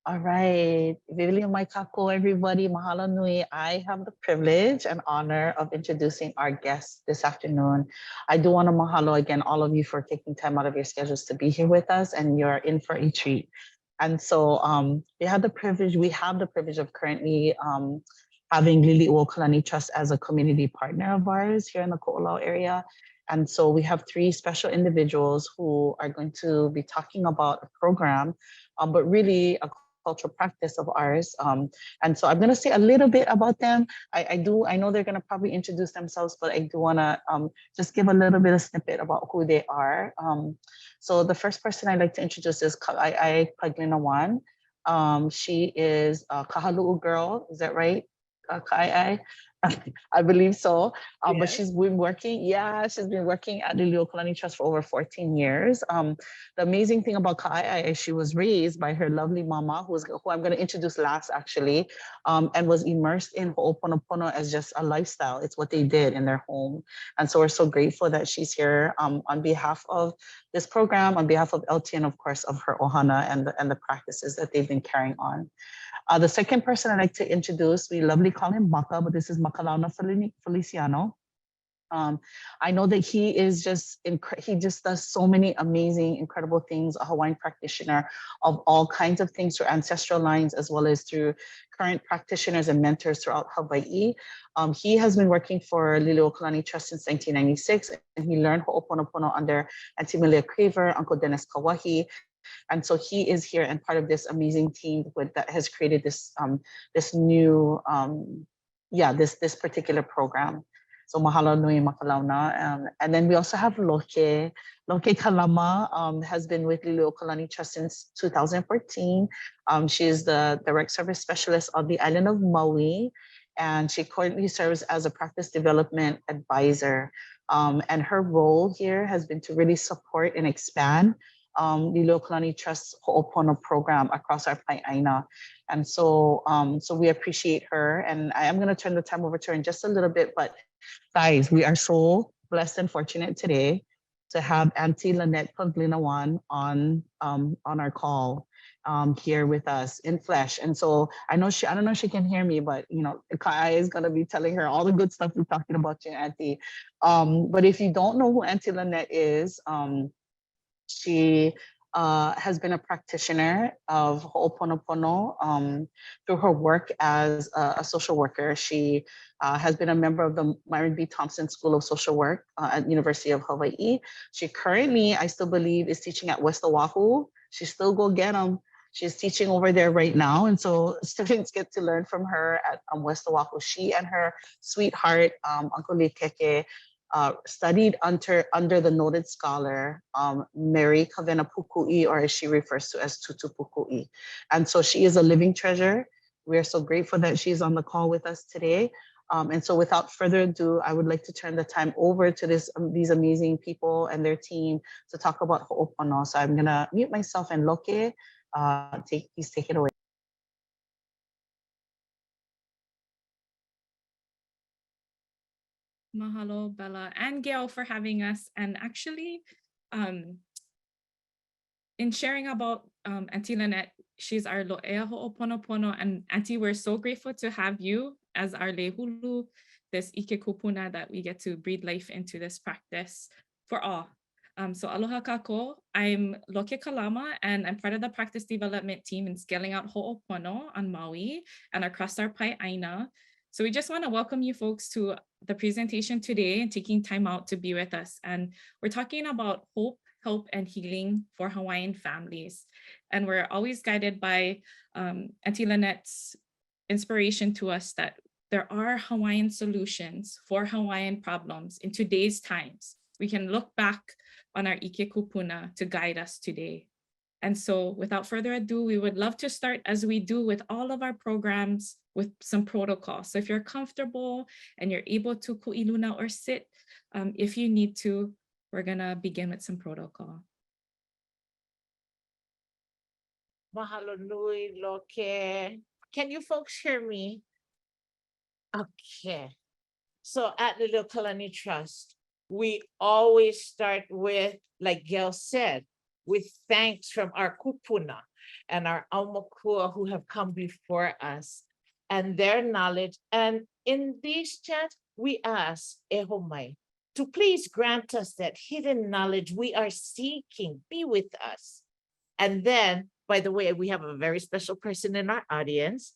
All right. Vivili mai kako, everybody. Mahalo nui. I have the privilege and honor of introducing our guest this afternoon. I do want to mahalo again all of you for taking time out of your schedules to be here with us, and you're in for a treat. And so we have the privilege of currently having Lili Uokalani Trust as a community partner of ours here in the Ko'olau area. And so we have three special individuals who are going to be talking about a program, but really a cultural practice of ours. And so I'm going to say a little bit about them. I know they're going to probably introduce themselves, but I do want to just give a little bit of snippet about who they are. So the first person I'd like to introduce is Ka'ai Paglinawan. She is a Kahalu'u girl. Is that right, Ka'ai? I believe so. But Yes. she's been working at the Liokalani Trust for over 14 years. The amazing thing about Ka'ai is she was raised by her lovely mama, who I'm going to introduce last actually, and was immersed in ho'oponopono as just a lifestyle. It's what they did in their home. And so we're so grateful that she's here on behalf of this program, on behalf of LT, and of course of her ohana and the practices that they've been carrying on. The second person I'd like to introduce, we lovely call him Maka, but this is Makalauna Feliciano. I know that he is he just does so many amazing, incredible things, a Hawaiian practitioner of all kinds of things through ancestral lines, as well as through current practitioners and mentors throughout Hawaii. He has been working for Liliuokalani Trust since 1996, and he learned Ho'oponopono under Auntie Milia Craver, Uncle Dennis Kawahi. And so he is here and part of this amazing team that has created this new this particular program. So mahalo nui makalauna. And then we also have Loke. Loke Kalama has been with Liliuokalani Trust since 2014. She is the direct service specialist on the island of Maui, and she currently serves as a practice development advisor. And her role here has been to really support and expand Liliuokalani Trust Ho'opono program across our Pai'aina. And so we appreciate her. And I am going to turn the time over to her in just a little bit. But guys, we are so blessed and fortunate today to have Auntie Lynette Paglinawan on our call here with us in flesh. And so I don't know if she can hear me, but Kai is gonna be telling her all the good stuff we're talking about you, Auntie. But if you don't know who Auntie Lynette is, she has been a practitioner of Ho'oponopono through her work as a social worker. She has been a member of the Myron B. Thompson School of Social Work at University of Hawaii. She currently, I still believe, is teaching at West Oahu. She still go get them. She's teaching over there right now. And so students get to learn from her at West Oahu. She and her sweetheart, Uncle Likeke, studied under the noted scholar Mary Kavena Pukui, or as she refers to as Tutu Pukui. And so she is a living treasure. We are so grateful that she's on the call with us today. And so without further ado, I would like to turn the time over to these amazing people and their team to talk about Ho'opono. So I'm gonna mute myself and Loke, please take it away. Mahalo, Bella and Gail for having us. And actually, in sharing about Auntie Lynette, she's our Lo'ea Ho'oponopono. And Auntie, we're so grateful to have you as our Lehulu, this Ike Kupuna that we get to breathe life into this practice for all. So aloha kako, I'm Loke Kalama, and I'm part of the practice development team in scaling out Ho'opono on Maui and across our Pai'aina. So we just want to welcome you folks to the presentation today and taking time out to be with us. And we're talking about hope, help, and healing for Hawaiian families. And we're always guided by Auntie Lynette's inspiration to us that there are Hawaiian solutions for Hawaiian problems in today's times. We can look back on our Ike Kupuna to guide us today. And so without further ado, we would love to start, as we do with all of our programs, with some protocols. So if you're comfortable and you're able to ku'iluna or sit, if you need to, we're gonna begin with some protocol. Mahalo nui, Loke. Can you folks hear me? Okay. So at the Liliuokalani Trust, we always start with, like Gail said, with thanks from our kupuna. and our Aumakua who have come before us and their knowledge. And in these chants, we ask Ehomai to please grant us that hidden knowledge we are seeking. Be with us. And then, by the way, we have a very special person in our audience,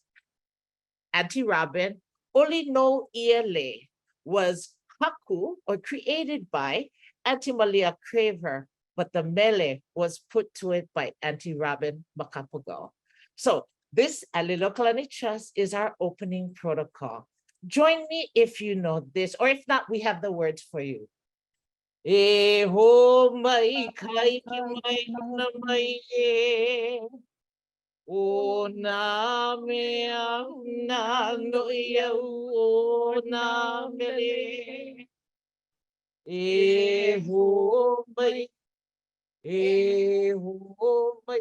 Auntie Robin. Oli no Iele was haku or created by Auntie Malia Craver, but the mele was put to it by Auntie Robin Macapagal. So this Alilokalani Trust is our opening protocol. Join me if you know this, or if not, we have the words for you. E ho mai kai ki mai na mai e. O na mea na no ia o na mele. E ho mai, e ho mai,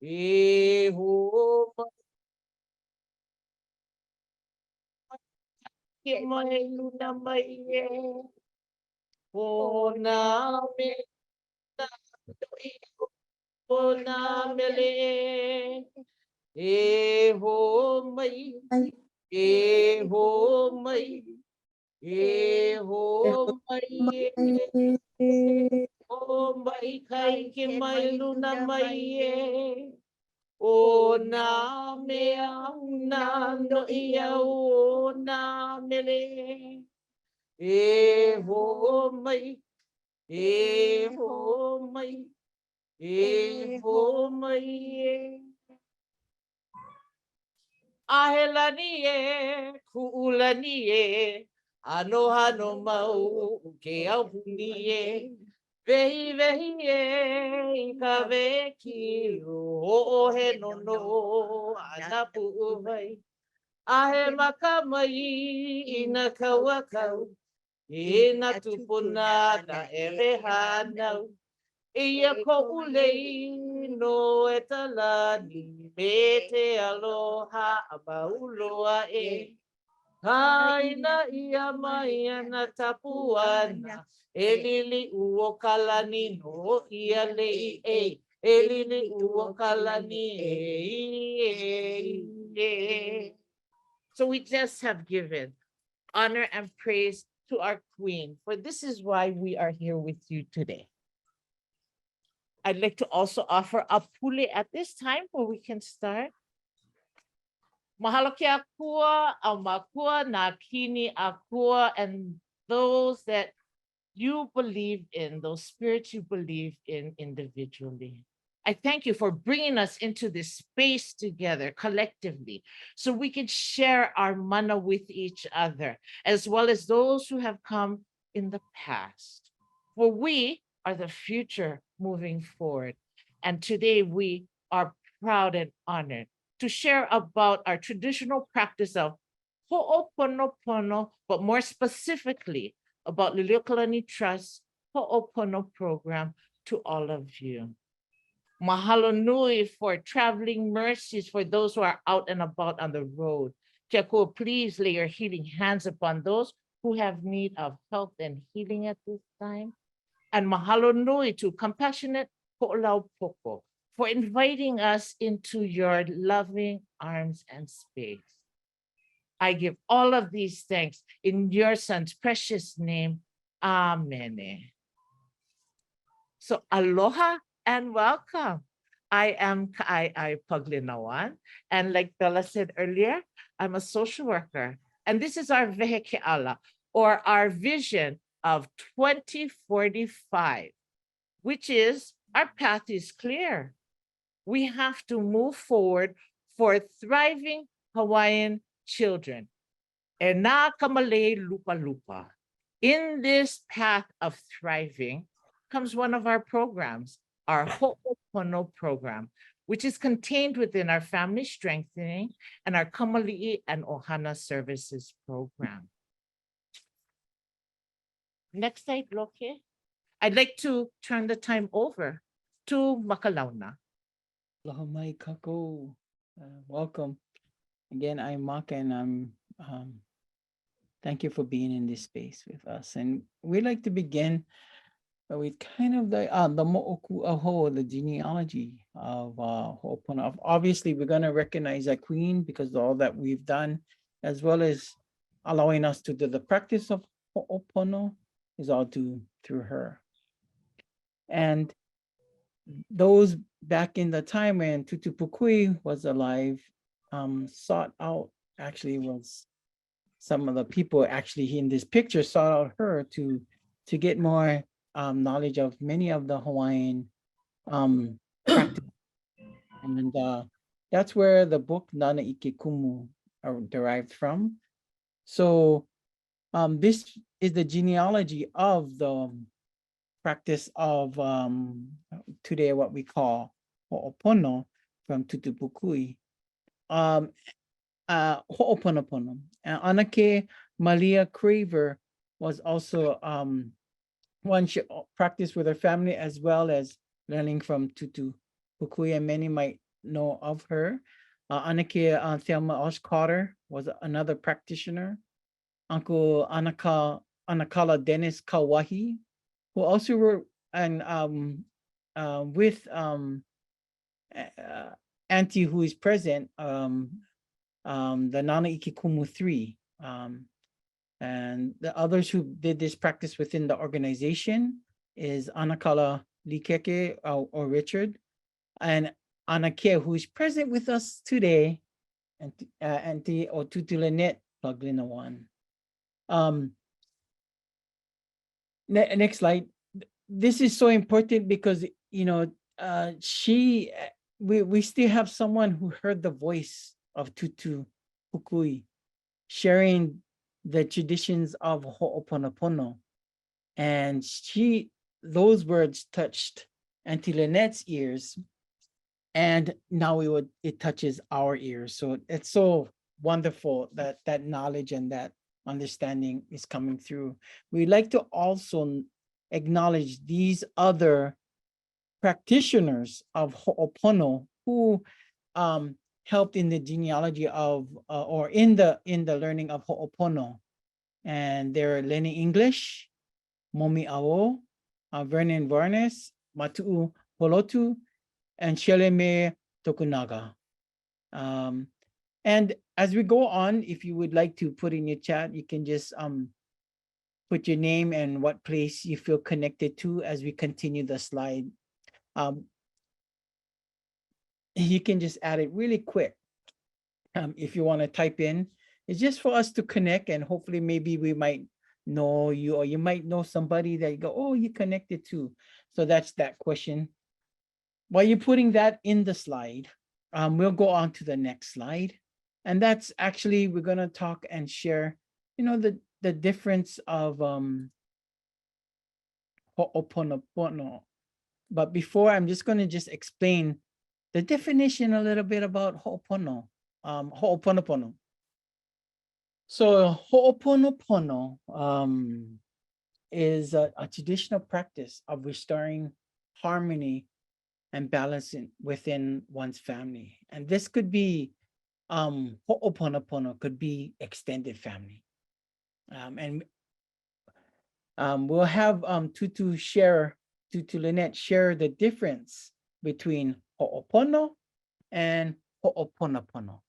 e ho mai. Ke mai luna mai e. O na me na no ia o na mele. E ho mai, e ho mai, e ho mai, e ho mai kai ke mai luna mai e. O na mea na no ia o na mele. E ho mai, e ho mai, e ho mai e. Ahelani e, kuulani e, anoha no mau ke aupuni e. Vehi vehi e, i ka veki o he no no, anapu uvai. Ahe maka mai i na kauakau, i na tupuna na ere hanau. Ia ko ulei no e talani me te aloha a mauloa e. Haina ia mai ana tapuana e lili uo kalani no ia lei e. E lili uo kalani e. So we just have given honor and praise to our queen, for this is why we are here with you today. I'd like to also offer a pule at this time where we can start. Mahalo ke akua, au makua, na kini akua, and those that you believe in, those spirits you believe in individually. I thank you for bringing us into this space together collectively so we can share our mana with each other, as well as those who have come in the past. For we are the future moving forward. And today we are proud and honored to share about our traditional practice of ho'oponopono, but more specifically about Liliuokalani Trust Ho'opono program to all of you. Mahalo nui for traveling mercies for those who are out and about on the road. Tiakua, please lay your healing hands upon those who have need of health and healing at this time. And mahalo nui to Compassionate Ho'olau Poko for inviting us into your loving arms and space. I give all of these thanks in your son's precious name. Amen. So aloha and welcome. I am Ka'ai Paglinawan. And like Bella said earlier, I'm a social worker. And this is our vehekeala, or our vision of 2045, which is our path is clear. We have to move forward for thriving Hawaiian children. E nā kamale lupa lupa. In this path of thriving comes one of our programs, our Ho'opono program, which is contained within our family strengthening and our Kamali'i and Ohana services program. Next slide, Loke. I'd like to turn the time over to Makalauna. Aloha mai kako. Welcome. Again, I'm Maka, and I'm thank you for being in this space with us. And we'd like to begin with kind of the mo'oku aho, the genealogy of Ho'opono. Obviously, we're gonna recognize our queen because of all that we've done, as well as allowing us to do the practice of Ho'opono is all through her. And those back in the time when Tutu Pukui was alive, sought out, actually was some of the people actually in this picture sought out her to get more knowledge of many of the Hawaiian practice. And that's where the book Nana Ike Kumu are derived from. So this is the genealogy of the practice of today what we call Ho'opono from Tutupukui. Ho'oponopono. Anake Malia Craver was also one she practiced with her family as well as learning from Tutu Pukui, and many might know of her. Anake Thelma Osh Carter was another practitioner. Uncle Anakala Dennis Kawahi, who also were and with auntie who is present, the Nana Ikikumu 3. And the others who did this practice within the organization is Anakala Likeke or Richard, and Anake, who is present with us today, and Auntie Otutu Lynette Pluglina 1. Next slide. This is so important because we still have someone who heard the voice of Tutu Pukui sharing the traditions of Ho'oponopono, and those words touched Auntie Lynette's ears, and now it touches our ears. So it's so wonderful that that knowledge and that understanding is coming through. We'd like to also acknowledge these other practitioners of Ho'opono who helped in the genealogy of or in the learning of Ho'opono. And they're Lenny English, Momi Awo, Vernon Varnes, Matu'u Polotu, and Sheleme Tokunaga. And as we go on, if you would like to put in your chat, you can just put your name and what place you feel connected to as we continue the slide. You can just add it really quick if you want to type in. It's just for us to connect, and hopefully maybe we might know you, or you might know somebody that you go, oh, you connected to. So that's that question. While you're putting that in the slide, we'll go on to the next slide. And that's actually, we're going to talk and share, the difference of Ho'oponopono. But before, I'm just going to just explain the definition a little bit about Ho'oponopono. So Ho'oponopono is a traditional practice of restoring harmony and balance within one's family. And this could be Ho'oponopono could be extended family. And we'll have Tutu Lynette share the difference between Ho'opono and Ho'oponopono.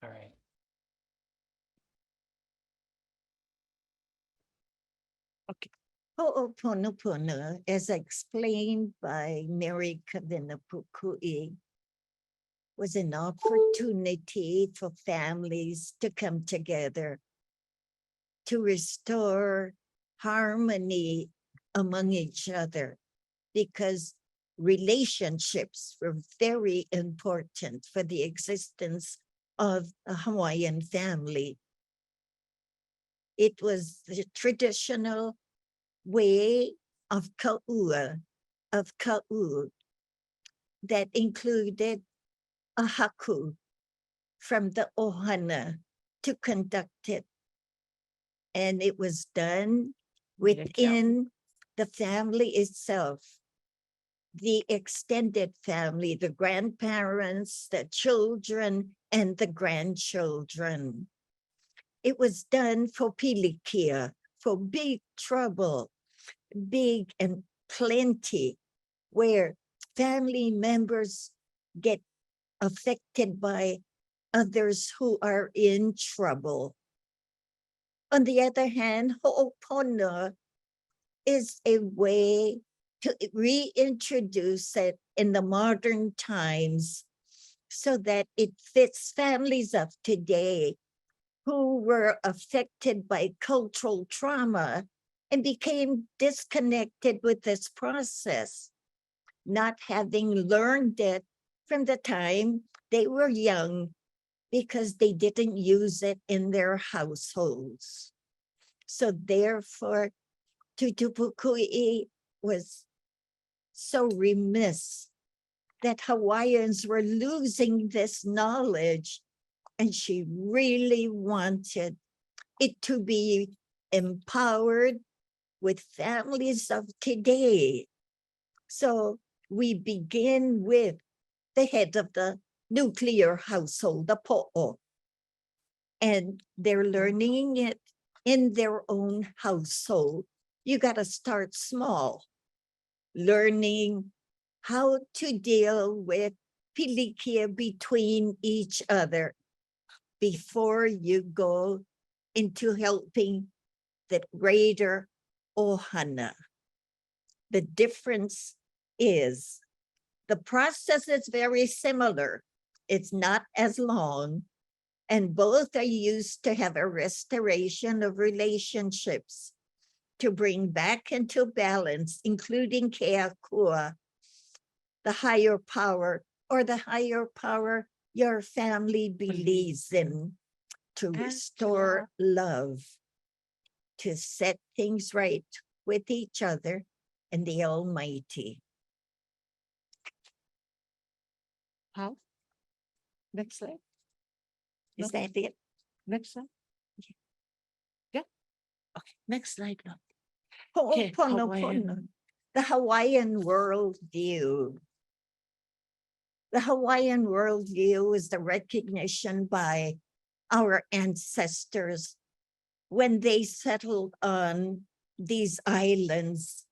All right. Okay. Ho'oponopono, as explained by Mary Kavina Pukui, was an opportunity for families to come together to restore harmony among each other, because relationships were very important for the existence of a Hawaiian family. It was the traditional way of ka'ua, that included a haku from the ohana to conduct it. And it was done within the family itself, the extended family, the grandparents, the children, and the grandchildren. It was done for pilikia, for big trouble, big and plenty, where family members get affected by others who are in trouble. On the other hand, ho'opono is a way to reintroduce it in the modern times so that it fits families of today who were affected by cultural trauma and became disconnected with this process, not having learned it from the time they were young because they didn't use it in their households. So therefore, Tutupukui was so remiss that Hawaiians were losing this knowledge, and she really wanted it to be empowered with families of today. So we begin with the head of the nuclear household, the po'o, and they're learning it in their own household. You got to start small, learning how to deal with pilikia between each other before you go into helping the greater ohana. The difference is the process is very similar. It's not as long, and both are used to have a restoration of relationships, to bring back into balance, including keakua, the higher power, or the higher power your family believes in, to restore love, to set things right with each other and the Almighty. How? Next slide. Is that it? Next slide. Yeah. Okay. Next slide. No. Okay, Ho'oponopono, Hawaiian. the Hawaiian worldview. The Hawaiian worldview is the recognition by our ancestors when they settled on these islands,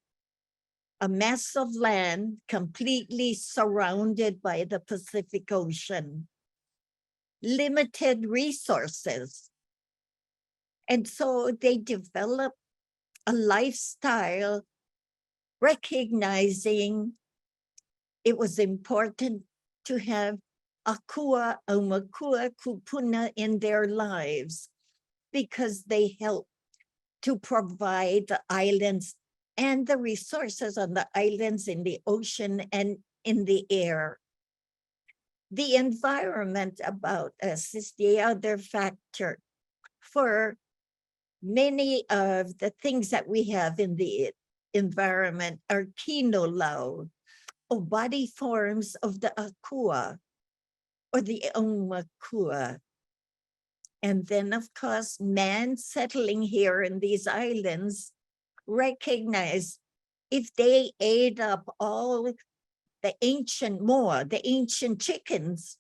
a mass of land completely surrounded by the Pacific Ocean, limited resources. And so they developed a lifestyle recognizing it was important to have akua o makua kupuna in their lives because they help to provide the islands and the resources on the islands, in the ocean, and in the air. The environment about us is the other factor. For many of the things that we have in the environment are kinolau, or body forms of the akua, or the omakua. And then, of course, man settling here in these islands recognize if they ate up all the ancient chickens,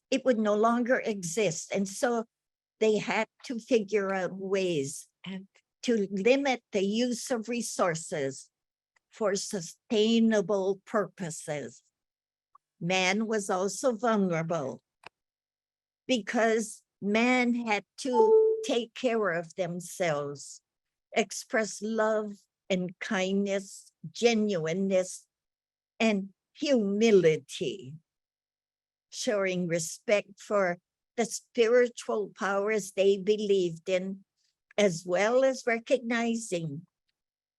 it would no longer exist. And so they had to figure out ways to limit the use of resources for sustainable purposes. Man was also vulnerable because man had to take care of themselves, express love and kindness, genuineness, and humility, showing respect for the spiritual powers they believed in, as well as recognizing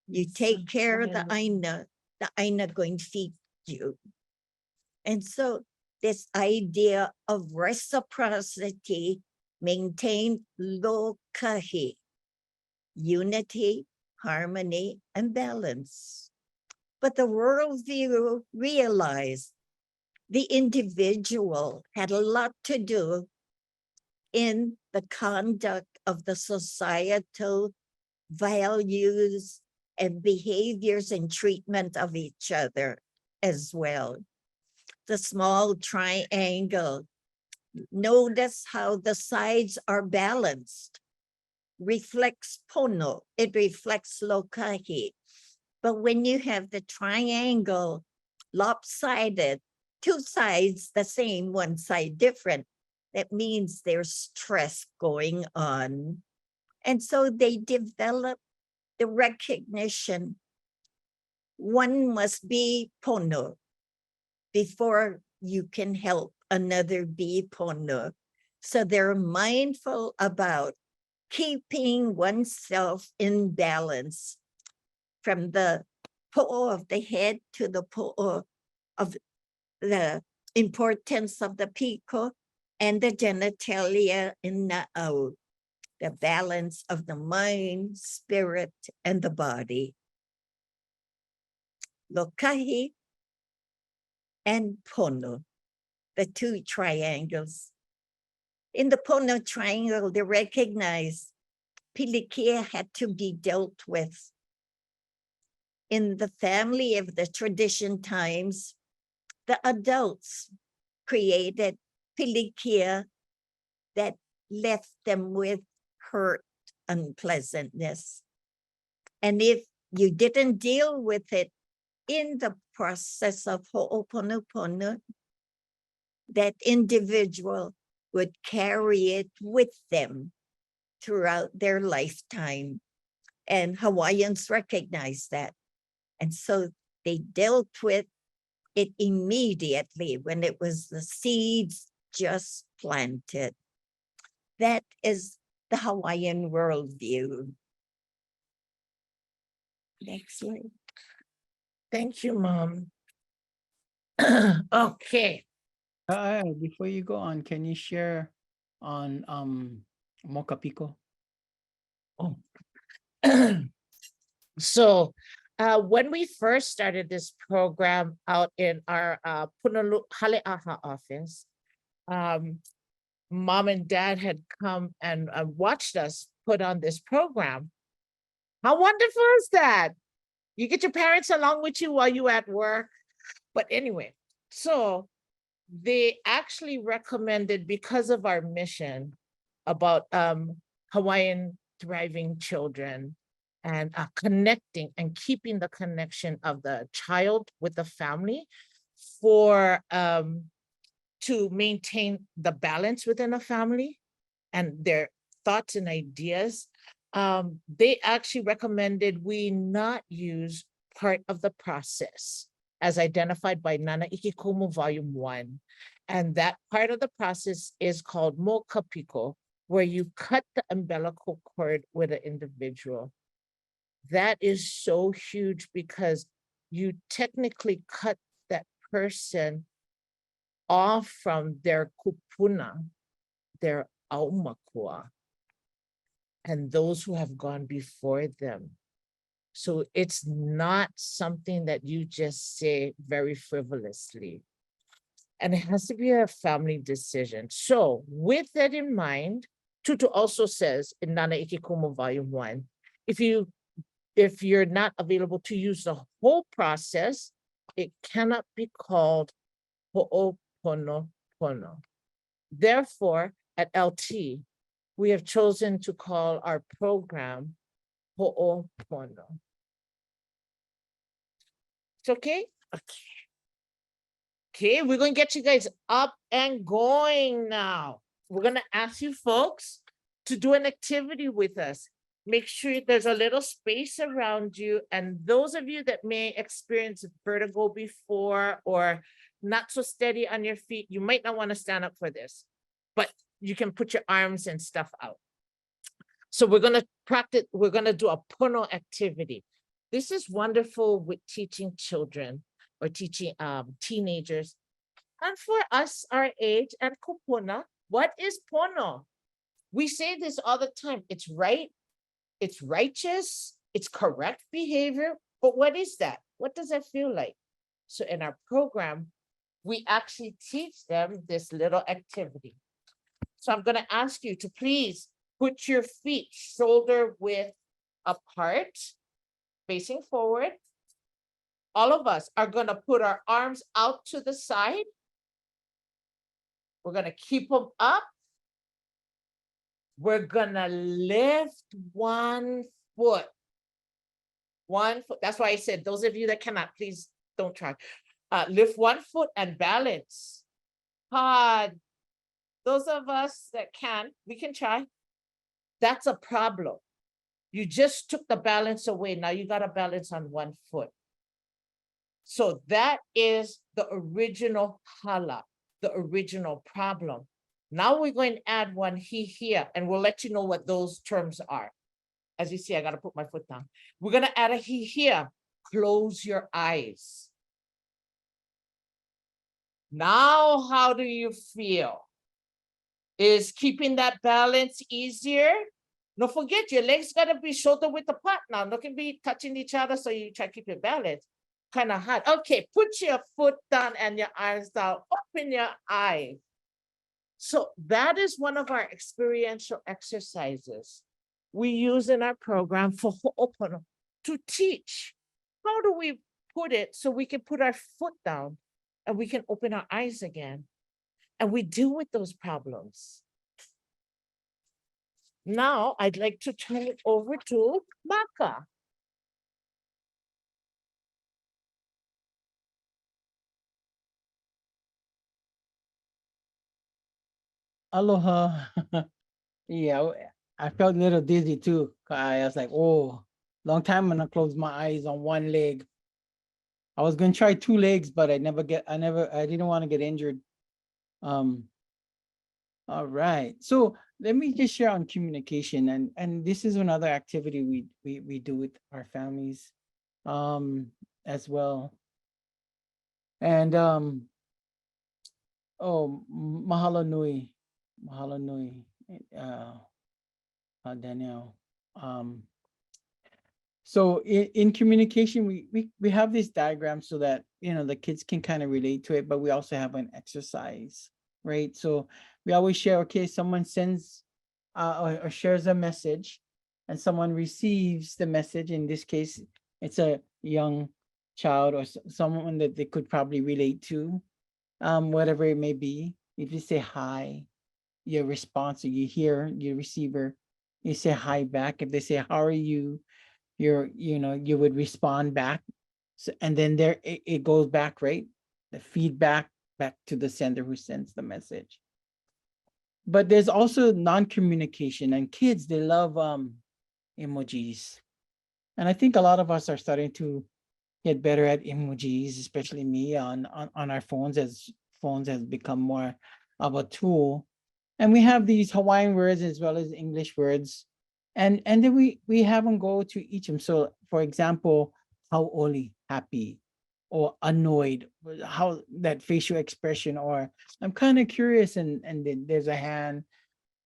you take care of the aina going to feed you. And so this idea of reciprocity maintained lokahi, unity, harmony, and balance. But the worldview realized the individual had a lot to do in the conduct of the societal values and behaviors and treatment of each other as well. The small triangle, notice how the sides are balanced, reflects pono, it reflects lokahi. But when you have the triangle lopsided, two sides the same, one side different, that means there's stress going on. And so they develop the recognition. One must be pono before you can help another be pono. So they're mindful about keeping oneself in balance from the po'o of the head to the po'o of the importance of the piko and the genitalia in na'au, the balance of the mind, spirit, and the body. Lokahi and pono, the two triangles. In the pono triangle, they recognize pilikia had to be dealt with. In the family of the tradition times, the adults created pilikia that left them with hurt, unpleasantness. And if you didn't deal with it in the process of ho'oponopono, that individual would carry it with them throughout their lifetime. And Hawaiians recognize that. And so they dealt with it immediately when it was the seeds just planted. That is the Hawaiian worldview. Next slide. Thank you, Mom. Okay. Before you go on, can you share on Mokapiko? Oh. So when we first started this program out in our Punalu Hale'aha office, Mom and Dad had come and watched us put on this program. How wonderful is that? You get your parents along with you while you at work. But anyway, so they actually recommended, because of our mission about Hawaiian thriving children and connecting and keeping the connection of the child with the family for to maintain the balance within a family and their thoughts and ideas, they actually recommended we not use part of the process as identified by Nana Ikikumu Volume 1. And that part of the process is called mokapiko, where you cut the umbilical cord with an individual. That is so huge because you technically cut that person off from their kupuna, their aumakua, and those who have gone before them. So it's not something that you just say very frivolously. And it has to be a family decision. So with that in mind, Tutu also says in Nana Ikikumu Volume 1, if you're not available to use the whole process, it cannot be called ho'oponopono. Therefore, at LT, we have chosen to call our program ho'opono. It's okay? Okay, we're going to get you guys up and going now. We're going to ask you folks to do an activity with us. Make sure there's a little space around you. And those of you that may experience vertigo before or not so steady on your feet, you might not want to stand up for this, but you can put your arms and stuff out. So we're going to practice, we're going to do a pono activity. This is wonderful with teaching children or teaching teenagers. And for us, our age and kupuna, what is pono? We say this all the time. It's right, it's righteous, it's correct behavior, but what is that? What does that feel like? So in our program, we actually teach them this little activity. So I'm going to ask you to please put your feet shoulder width apart, facing forward. All of us are going to put our arms out to the side. We're going to keep them up. We're going to lift one foot. 1 foot. That's why I said, those of you that cannot, please don't try. Lift 1 foot and balance. Hard. Those of us that can, we can try. That's a problem. You just took the balance away. Now you got to balance on 1 foot. So that is the original hala, the original problem. Now we're going to add one here, and we'll let you know what those terms are. As you see, I got to put my foot down. We're going to add a here. Close your eyes. Now, how do you feel? Is keeping that balance easier? Don't forget, your legs got to be shoulder width apart now. They can be touching each other, so you try to keep your balance. Kind of hard. Okay, put your foot down and your eyes down. Open your eyes. So that is one of our experiential exercises we use in our program for Ho'opono to teach. How do we put it so we can put our foot down and we can open our eyes again? And we deal with those problems. Now, I'd like to turn it over to Maka. Aloha. Yeah, I felt a little dizzy too. I was like, oh, long time when I closed my eyes on one leg. I was gonna try 2 legs, but I didn't want to get injured. All right. So let me just share on communication, and this is another activity we do with our families as well. And mahalo nui. Mahalo nui. Danielle. So in communication, we have this diagram so that the kids can kind of relate to it, but we also have an exercise, right? So we always share, okay, someone sends or shares a message and someone receives the message. In this case, it's a young child or someone that they could probably relate to, whatever it may be. If you say hi, your response, or you hear your receiver, you say hi back. If they say, how are you? You would respond back. So, and then it goes back, right? The feedback back to the sender who sends the message. But there's also non-communication, and kids, they love emojis. And I think a lot of us are starting to get better at emojis, especially me on our phones, as phones has become more of a tool. And we have these Hawaiian words as well as English words. And then we have them go to each of them. So for example, how oli, happy, or annoyed, how that facial expression, or I'm kind of curious, and then there's a hand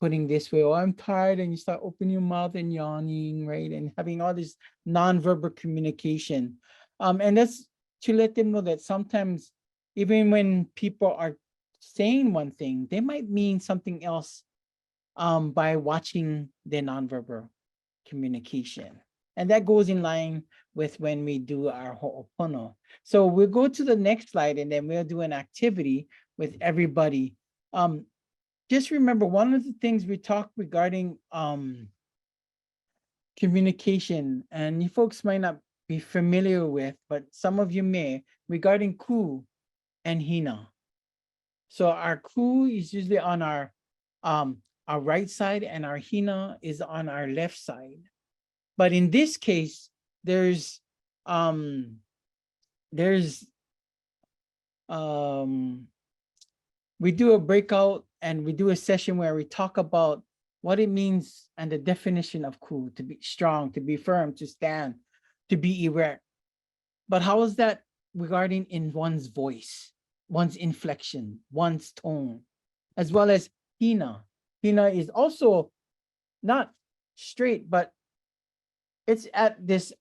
putting this way, or I'm tired, and you start opening your mouth and yawning, right? And having all this nonverbal communication. And that's to let them know that sometimes even when people are saying one thing, they might mean something else by watching their nonverbal communication. And that goes in line with when we do our ho'opono. So we'll go to the next slide, and then we'll do an activity with everybody. Just remember, one of the things we talked regarding communication, and you folks might not be familiar with, but some of you may, regarding ku and hina. So our ku is usually on our right side, and our hina is on our left side. But in this case, there's we do a breakout and we do a session where we talk about what it means and the definition of ku: to be strong, to be firm, to stand, to be erect. But how is that regarding in one's voice, one's inflection, one's tone, as well as hina? Hina is also not straight, but it's at this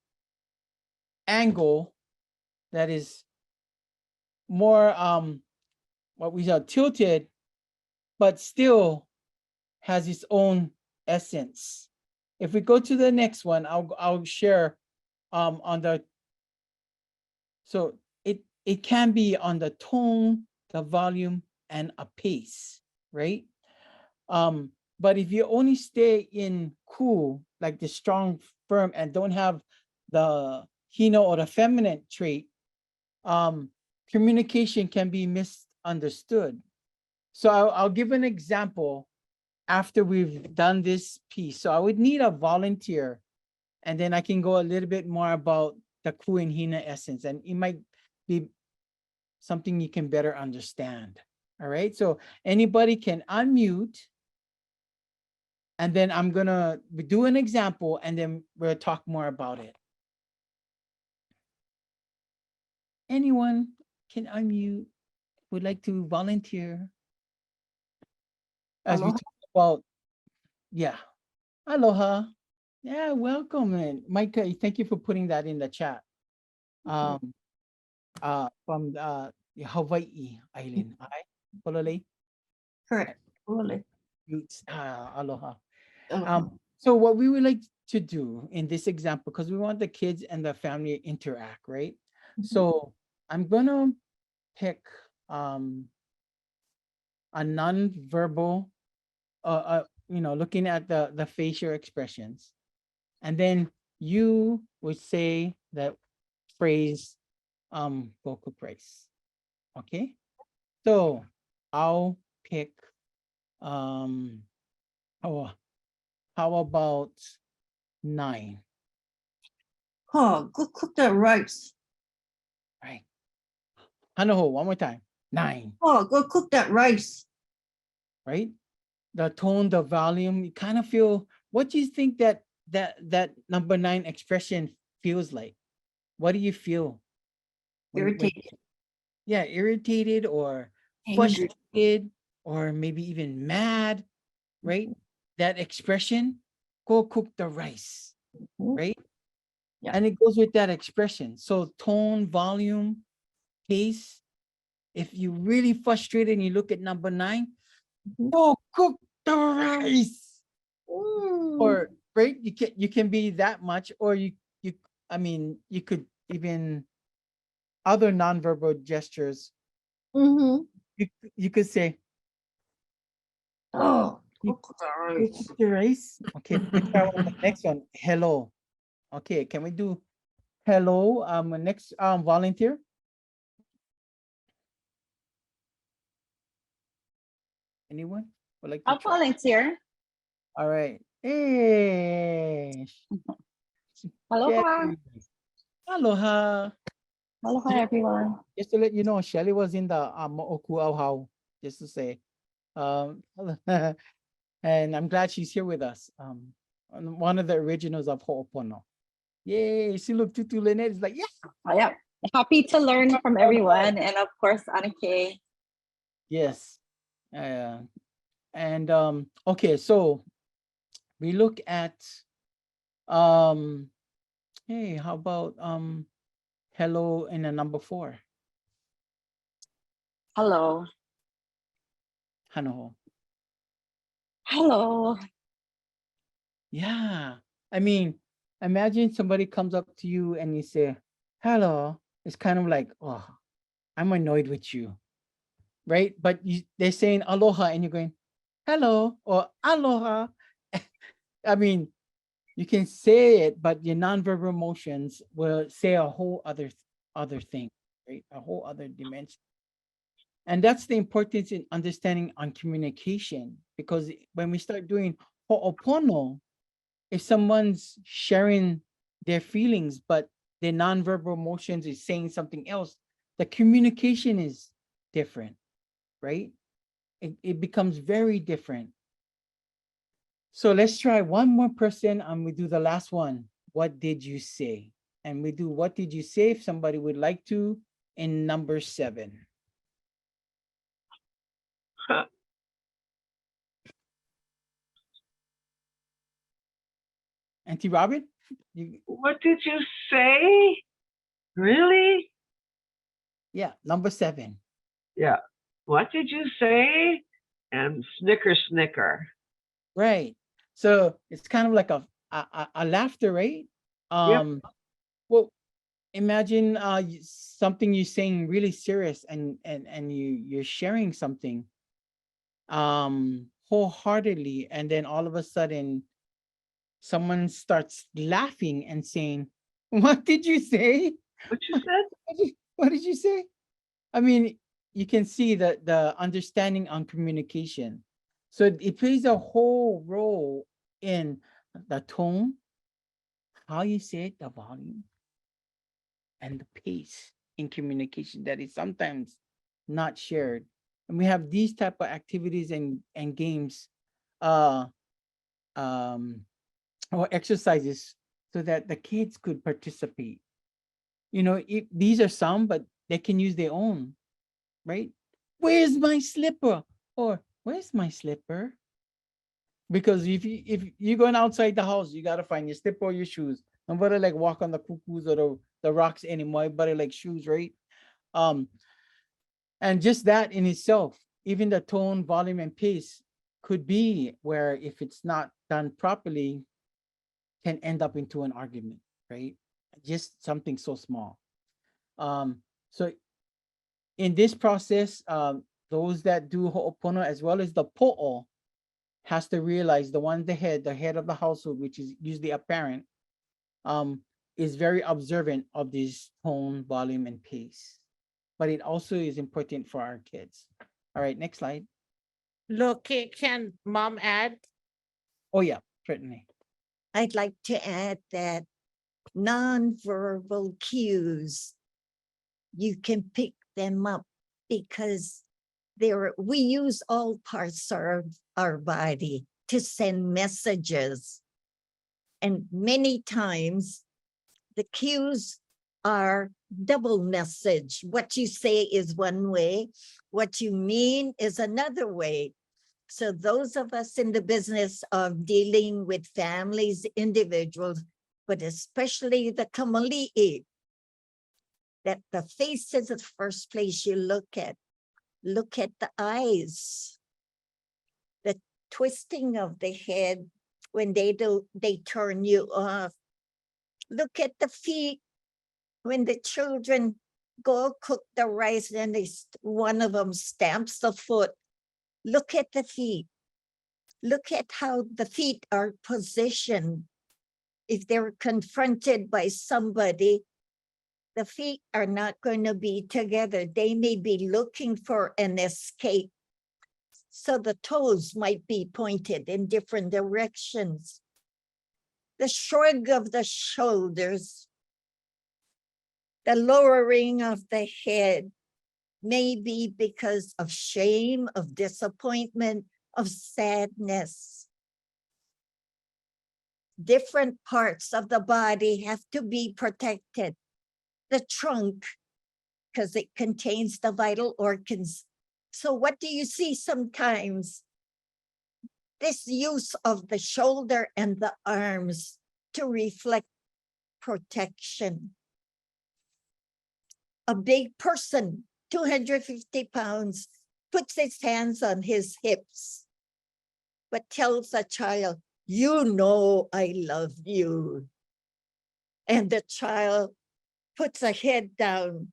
angle that is more what we call tilted, but still has its own essence. If we go to the next one, I'll share on the, so it can be on the tone, the volume, and a pace, right? But if you only stay in ku, like the strong, firm, and don't have the hino or the feminine trait, communication can be misunderstood. So I'll give an example after we've done this piece. So I would need a volunteer, and then I can go a little bit more about the ku and hina essence, and it might be something you can better understand. All right, so anybody can unmute, and then I'm gonna do an example, and then we'll talk more about it. Anyone can unmute, would like to volunteer as we Aloha. talk about, yeah, aloha. Yeah, welcome. And Micah, thank you for putting that in the chat. From Hawaii island. Hi, Polole. Correct. Aloha. Aloha. Aloha. So what we would like to do in this example, because we want the kids and the family to interact, right? So I'm gonna pick a non-verbal, looking at the facial expressions, and then you would say that phrase, vocal praise. Okay, so I'll pick oh, how about 9? Oh, go cook that rice. Right. Hanaho, one more time. 9, Oh, go cook that rice. right? The tone, the volume, you kind of feel, what do you think that number 9 expression feels like? What do you feel? Irritated. Yeah, irritated or Angry. frustrated or maybe even mad, right? That expression, go cook the rice, right? Yeah. And it goes with that expression. So tone, volume, pace. If you're really frustrated and you look at number 9, go cook the rice. Or right, you can be that much, or you you could even other nonverbal gestures. You could say, Oh, you cook that go rice. cook the rice. Okay, let's try the next one. Hello. Okay, can we do hello? Next volunteer. Anyone would like to I'll try? volunteer. All right. Hey. Aloha. Shelly. Aloha. Aloha, Yeah. everyone. Just to let you know, Shelly was in the Mo'oku Auhau, just to say. Um, and I'm glad she's here with us. One of the originals of Ho'opono. Yay! See, look, Tutu Lynette is like, yeah. Oh, yeah. Happy to learn from everyone. And of course, Anike. Yes. And okay, so we look at hey, how about hello in a number 4? Hello. Hanoho. Hello. Yeah. I mean, imagine somebody comes up to you and you say, hello. It's kind of like, oh, I'm annoyed with you. Right? But they're saying aloha and you're going, hello or aloha. I mean, you can say it, but your nonverbal emotions will say a whole other thing, right? A whole other dimension. And that's the importance in understanding on communication, because when we start doing ho'opono, if someone's sharing their feelings, but their nonverbal emotions is saying something else, the communication is different, right? It becomes very different. So let's try one more person and we do the last one. What did you say? And we do what did you say if somebody would like to in number 7. Auntie Robin? What did you say? Really? Yeah, number 7. Yeah. What did you say? And snicker, snicker. Right. So it's kind of like a laughter, right? Well, imagine something you're saying really serious and you're sharing something wholeheartedly, and then all of a sudden someone starts laughing and saying, What did you say? What you said? What did you say? I mean, you can see the understanding on communication. So it plays a whole role in the tone, how you say it, the volume, and the pace in communication that is sometimes not shared. And we have these type of activities and games, uh, um, or exercises so that the kids could participate. You know, these are some, but they can use their own, right? Where's my slipper? Or where's my slipper? Because if you're going outside the house, you gotta find your slipper or your shoes. Nobody like walk on the cuckoos or the rocks anymore. Everybody like shoes, right? Um, and just that in itself, even the tone, volume, and pace could be where if it's not done properly, can end up into an argument, right? Just something so small. So in this process, those that do ho'opono as well as the po'o has to realize the head of the household, which is usually a parent, um, is very observant of this tone, volume, and pace. But it also is important for our kids. All right, next slide. Look, can mom add? Oh yeah, certainly. I'd like to add that nonverbal cues, you can pick them up because we use all parts of our body to send messages. And many times the cues are double message. What you say is one way, what you mean is another way. So those of us in the business of dealing with families, individuals, but especially the kamali'i, that the face is the first place you look at. Look at the eyes, the twisting of the head when they turn you off. Look at the feet when the children go cook the rice and one of them stamps the foot. Look at the feet. Look at how the feet are positioned. If they're confronted by somebody, the feet are not going to be together. They may be looking for an escape. So the toes might be pointed in different directions. The shrug of the shoulders, the lowering of the head may be because of shame, of disappointment, of sadness. Different parts of the body have to be protected. The trunk, because it contains the vital organs. So what do you see sometimes? This use of the shoulder and the arms to reflect protection. A big person, 250 pounds, puts his hands on his hips, but tells a child, you know I love you. And the child puts a head down.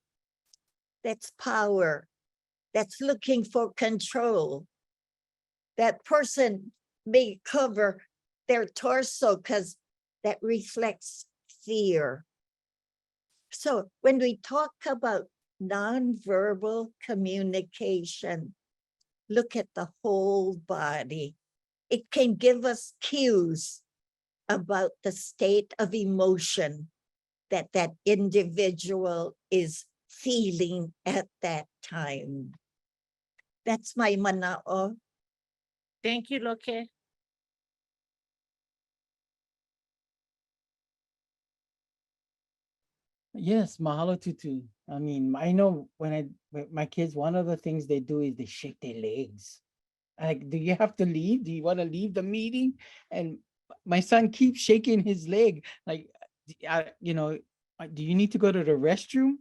That's power. That's looking for control. That person may cover their torso because that reflects fear. So when we talk about nonverbal communication, look at the whole body. It can give us cues about the state of emotion that that individual is feeling at that time. That's my manao. Thank you, Loke. Yes, mahalo tutu. I mean, I know when my kids, one of the things they do is they shake their legs. Like, do you have to leave? Do you want to leave the meeting? And my son keeps shaking his leg. Like, do you need to go to the restroom?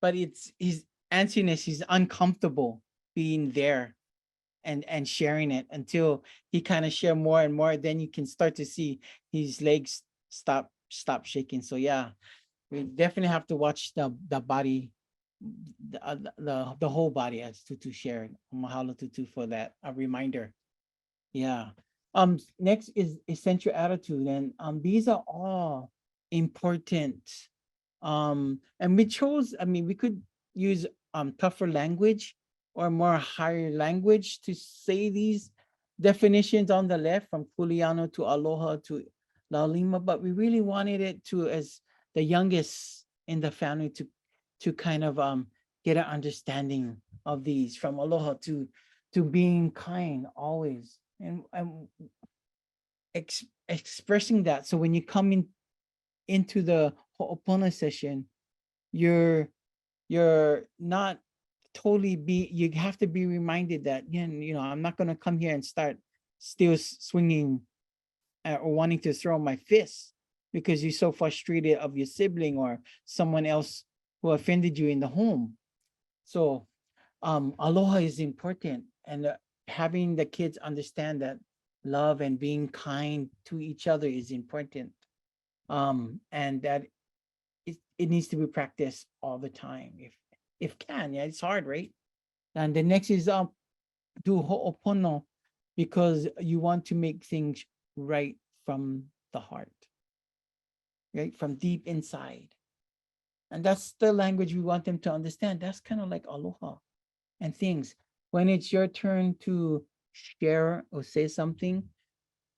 But it's his antsiness. He's uncomfortable being there and sharing it until he kind of share more and more. Then you can start to see his legs stop shaking. So yeah, we definitely have to watch the body, the whole body, as Tutu shared. Mahalo Tutu for that a reminder. Yeah. Next is essential attitude, and these are all important. And we chose, I mean, we could use tougher language or more higher language to say these definitions on the left, from Kuliano to Aloha to Laulima, but we really wanted it to, as the youngest in the family, to kind of get an understanding of these, from Aloha to being kind always, and expressing that. So when you come into the Ho'opono session, you're not totally you have to be reminded that, you know, I'm not going to come here and start still swinging or wanting to throw my fists because you're so frustrated of your sibling or someone else who offended you in the home. So aloha is important, and having the kids understand that love and being kind to each other is important, and that it needs to be practiced all the time if can. Yeah, it's hard, right? And the next is do ho'opono, because you want to make things right from the heart, right, from deep inside. And that's the language we want them to understand. That's kind of like aloha and things. When it's your turn to share or say something,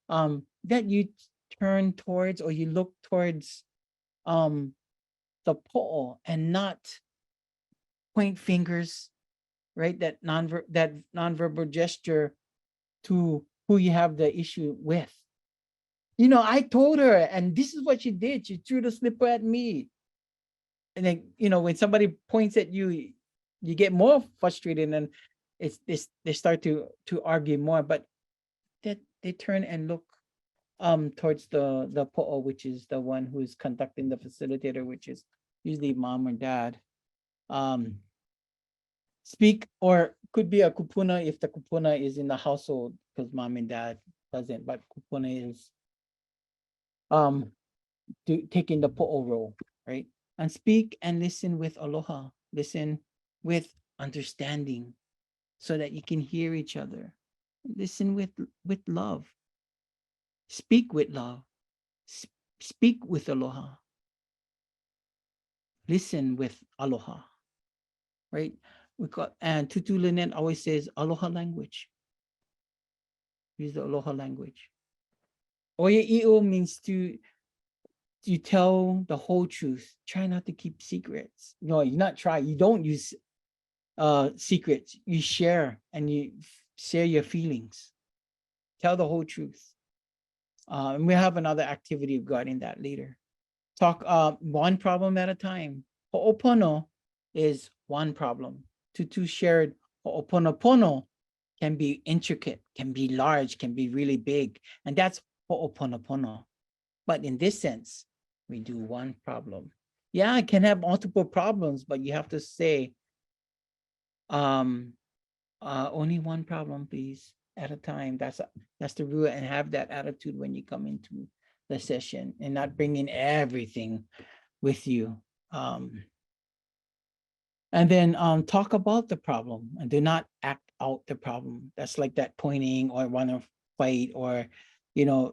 that you turn towards, or you look towards the po'o and not point fingers, right? That nonverbal gesture to who you have the issue with. You know, I told her, and this is what she did. She threw the slipper at me. And then, you know, when somebody points at you, you get more frustrated, and they start to argue more. But that they turn and look towards the po'o, which is the one who's conducting, the facilitator, which is usually mom or dad. Speak, or could be a kupuna if the kupuna is in the household, because mom and dad doesn't, but kupuna is taking the po'o role, right? And speak and listen with aloha, listen with understanding, so that you can hear each other. Listen with love. Speak with love. Speak with aloha. Listen with aloha, right? And Tutu Lynette always says aloha language. Use the aloha language. Oya i'o means to you tell the whole truth. Try not to keep secrets. No, you not try. You don't use secrets. You share, and you share your feelings. Tell the whole truth. And we have another activity regarding that later. Talk one problem at a time. Ho'opono is one problem. Tutu shared ho'oponopono can be intricate, can be large, can be really big. And that's ho'oponopono. But in this sense, we do one problem. Yeah, it can have multiple problems, but you have to say, only one problem, please, at a time. That's the rule, and have that attitude when you come into the session, and not bringing everything with you. And then talk about the problem, and do not act out the problem. That's like that pointing or want to fight, or, you know,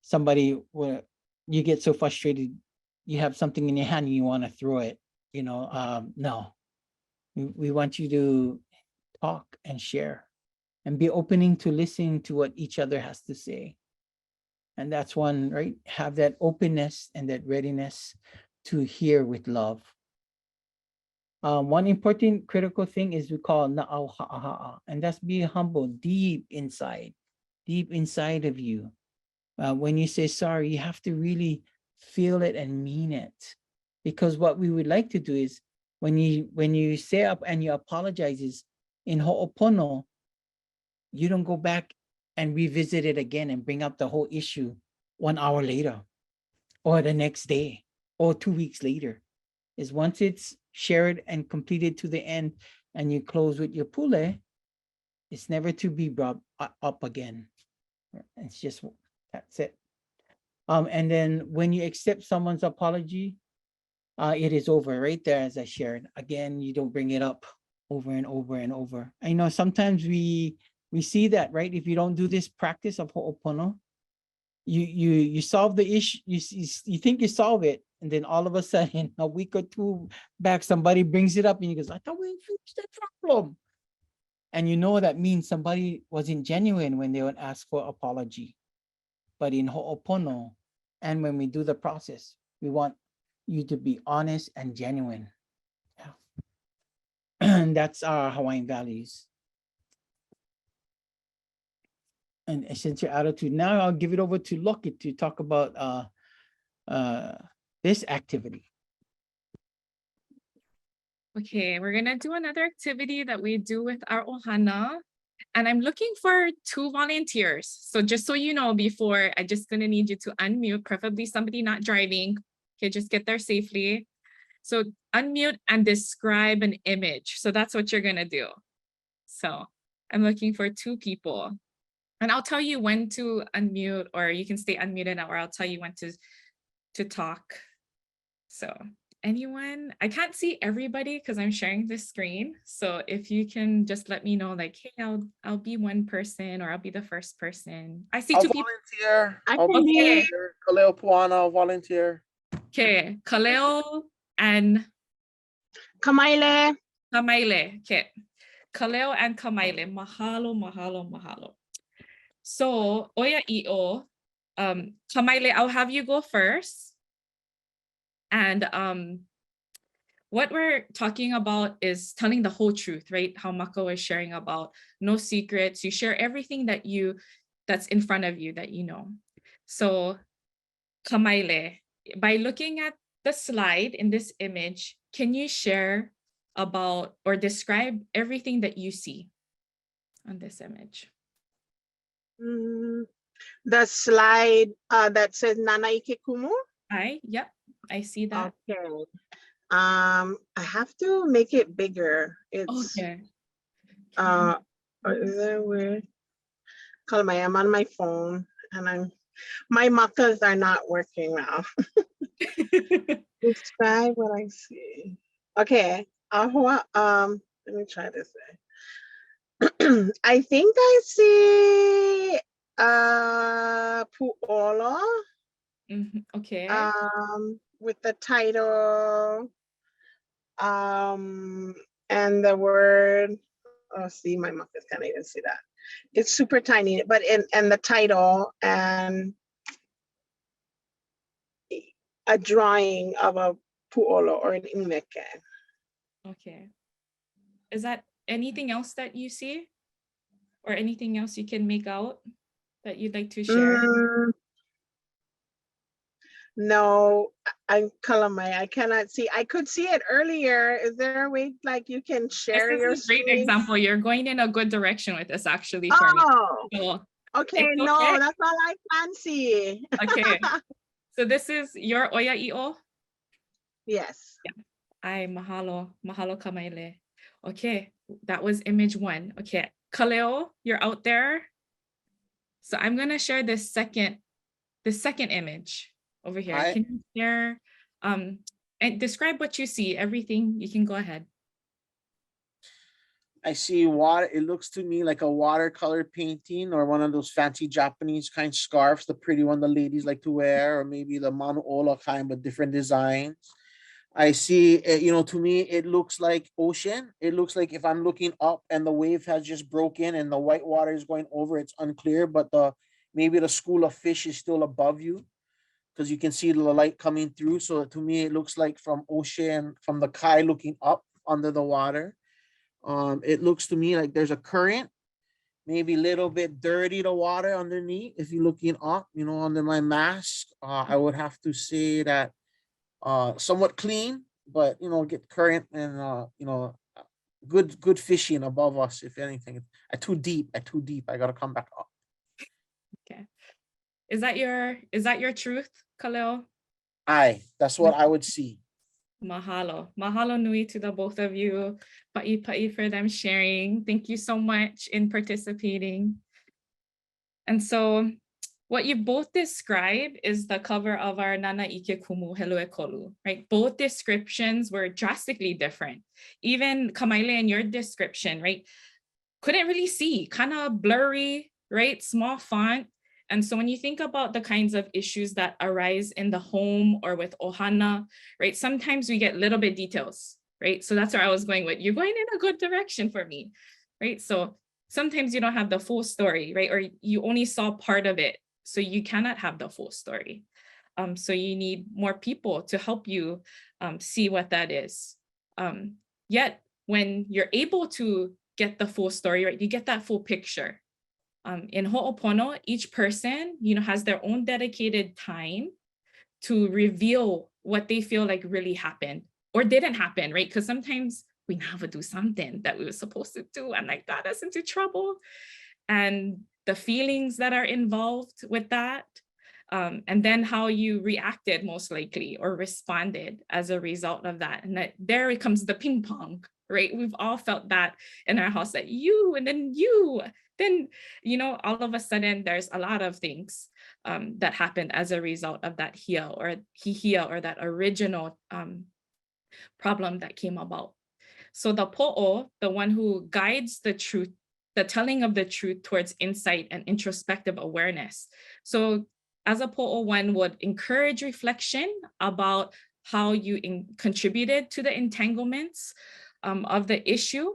somebody where you get so frustrated, you have something in your hand and you want to throw it, you know. No, we want you to talk and share, and be opening to listening to what each other has to say. And that's one, right? Have that openness and that readiness to hear with love. One important critical thing is we call na'au ha'aha'a, and that's be humble deep inside of you. When you say sorry, you have to really feel it and mean it, because what we would like to do is when you say up and you apologize, is in ho'opono, you don't go back and revisit it again and bring up the whole issue 1 hour later, or the next day, or 2 weeks later. Is once it's shared and completed to the end, and you close with your pule, it's never to be brought up again. It's just, that's it. And then when you accept someone's apology, it is over right there, as I shared. Again, you don't bring it up over and over and over. I know sometimes we see that, right? If you don't do this practice of ho'opono, you solve the issue, you think you solve it, and then all of a sudden, a week or two back, somebody brings it up and he goes, I thought we finished that problem. And you know that means somebody wasn't genuine when they would ask for apology. But in Ho'opono, and when we do the process, we want you to be honest and genuine. Yeah. And that's our Hawaiian values. And essential attitude. Now I'll give it over to Loki to talk about this activity. Okay, we're gonna do another activity that we do with our ohana. And I'm looking for 2 volunteers. So just so you know, before, I just gonna need you to unmute, preferably somebody not driving. Okay, just get there safely. So unmute and describe an image. So that's what you're gonna do. So I'm looking for 2 people. And I'll tell you when to unmute, or you can stay unmuted now, or I'll tell you when to talk. So anyone? I can't see everybody because I'm sharing this screen. So if you can just let me know, like, hey, I'll be one person, or I'll be the first person. I see I'll 2 people. volunteer. I I'll can be- volunteer. Kaleo Puana, I'll volunteer. Okay, Kaleo and Kamaile. Kamaile. Okay, Kaleo and Kamaile. Mahalo, mahalo, mahalo. So Oya I'o, Kamaile, I'll have you go first. And what we're talking about is telling the whole truth, right? How Mako is sharing about no secrets. You share everything that's in front of you that you know. So Kamaile, by looking at the slide in this image, can you share about or describe everything that you see on this image? The slide that says Nanaike Kumu. Yep, I see that. Okay. I have to make it bigger. It's Okay. is there where I'm on my phone and my markers are not working now. Describe what I see. Okay. Let me try this way. I think I see Pu'olo. Okay. With the title and the word. Oh, see, my markers can't even see that. It's super tiny, but and the title and a drawing of a pu'olo or an imeke. Okay. Is that anything else that you see? Or anything else you can make out that you'd like to share? No, I'm Kalamai. I cannot see. I could see it earlier. Is there a way like you can share your This is a great screen? example. You're going in a good direction with this actually for me. So, Okay, it's no, okay. that's all I can see. Okay. So this is your Oya I'o? Yes. Yeah. Ay, mahalo Kamaile. Okay, that was image 1. Okay, Kaleo, you're out there. So I'm gonna share the second image over here. Hi. Can you share and describe what you see? Everything, you can go ahead. I see water. It looks to me like a watercolor painting or one of those fancy Japanese kind scarves, the pretty one the ladies like to wear, or maybe the manuola kind with different designs. I see, to me, it looks like ocean. It looks like if I'm looking up and the wave has just broken and the white water is going over, it's unclear, but maybe the school of fish is still above you because you can see the light coming through. So to me, it looks like from ocean, from the kai looking up under the water. It looks to me like there's a current, maybe a little bit dirty, the water underneath. If you're looking up, under my mask, I would have to say that somewhat clean, but get current and good fishing above us. If anything, at too deep, I gotta come back up. Okay, is that your truth, Kaleo? That's what I would see. Mahalo nui to the both of you. Pa'i for them sharing. Thank you so much in participating. And so what you both described is the cover of our Nana Ike Kumu Helue Kolu, right? Both descriptions were drastically different. Even Kamaile, in your description, right? Couldn't really see, kind of blurry, right? Small font. And so when you think about the kinds of issues that arise in the home or with ohana, right, sometimes we get little bit details, right? So that's where I was going with, you're going in a good direction for me, right? So sometimes you don't have the full story, right? Or you only saw part of it, so you cannot have the full story. So you need more people to help you see what that is. Yet when you're able to get the full story, right, you get that full picture. In Ho'opono, each person, has their own dedicated time to reveal what they feel like really happened or didn't happen, right? Because sometimes we never do something that we were supposed to do and that got us into trouble. And the feelings that are involved with that, and then how you reacted most likely or responded as a result of that. And that there it comes the ping pong, right? We've all felt that in our house, that you, and then you, then, all of a sudden there's a lot of things that happened as a result of that hia or hihia or that original problem that came about. So the po'o, the one who guides the truth, the telling of the truth towards insight and introspective awareness. So as a po'o, one would encourage reflection about how you contributed to the entanglements of the issue.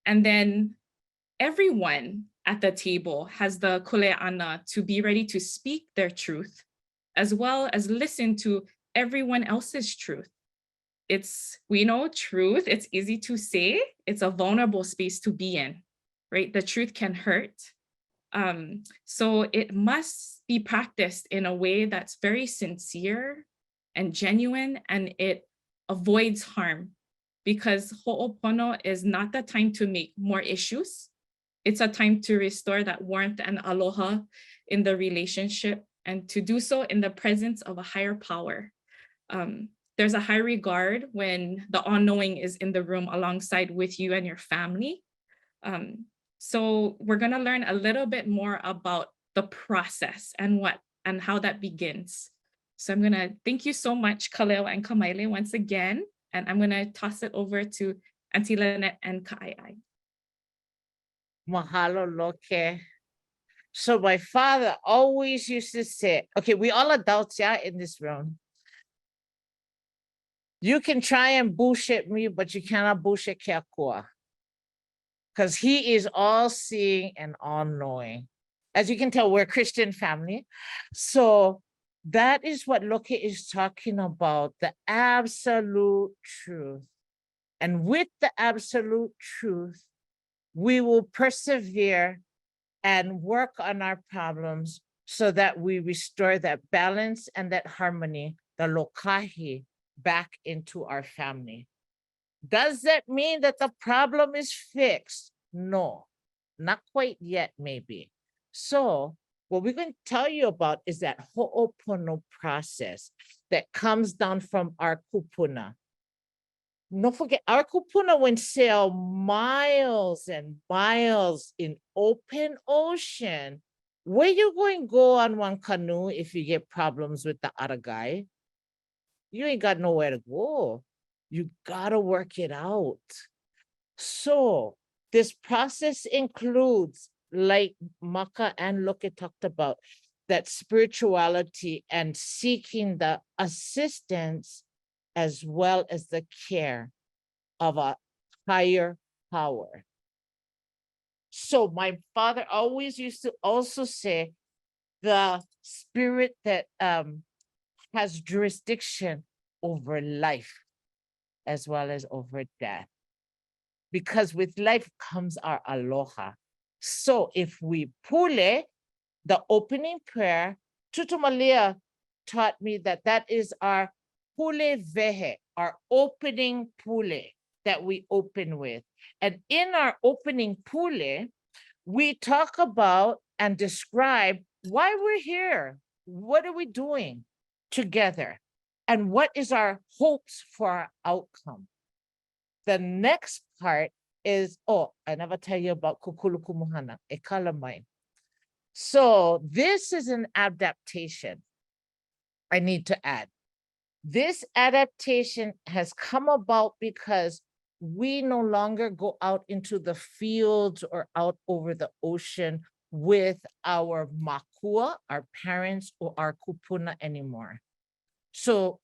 And then everyone at the table has the kuleana to be ready to speak their truth, as well as listen to everyone else's truth. We know truth, it's easy to say, it's a vulnerable space to be in, right? The truth can hurt. So it must be practiced in a way that's very sincere and genuine, and it avoids harm, because ho'opono is not the time to make more issues. It's a time to restore that warmth and aloha in the relationship, and to do so in the presence of a higher power. There's a high regard when the all-knowing is in the room alongside with you and your family. So we're gonna learn a little bit more about the process and how that begins. So I'm gonna thank you so much, Kaleo and Kamaile, once again, and I'm gonna toss it over to Auntie Lynette and Ka'ai. Mahalo loke. So my father always used to say, okay, we all adults, yeah, in this room. You can try and bullshit me, but you cannot bullshit Keakua. Because he is all-seeing and all-knowing. As you can tell, we're a Christian family. So that is what Loke is talking about, the absolute truth. And with the absolute truth, we will persevere and work on our problems so that we restore that balance and that harmony, the lokahi, back into our family. Does that mean that the problem is fixed? No, not quite yet, maybe. So what we're going to tell you about is that ho'opono process that comes down from our kupuna. Don't forget, our kupuna went sail miles and miles in open ocean. Where you going to go on one canoe if you get problems with the other guy? You ain't got nowhere to go. You gotta work it out. So this process includes, like Maka and Loke talked about, that spirituality and seeking the assistance as well as the care of a higher power. So my father always used to also say the spirit that has jurisdiction over life as well as over death. Because with life comes our aloha. So if we pule, the opening prayer, Tutumalia taught me that is our pule vehe, our opening pule that we open with. And in our opening pule, we talk about and describe why we're here. What are we doing together? And what is our hopes for our outcome? The next part is, I never tell you about kukulukumuhana, e kalamai. So this is an adaptation. I need to add. This adaptation has come about because we no longer go out into the fields or out over the ocean with our makua, our parents, or our kupuna anymore. So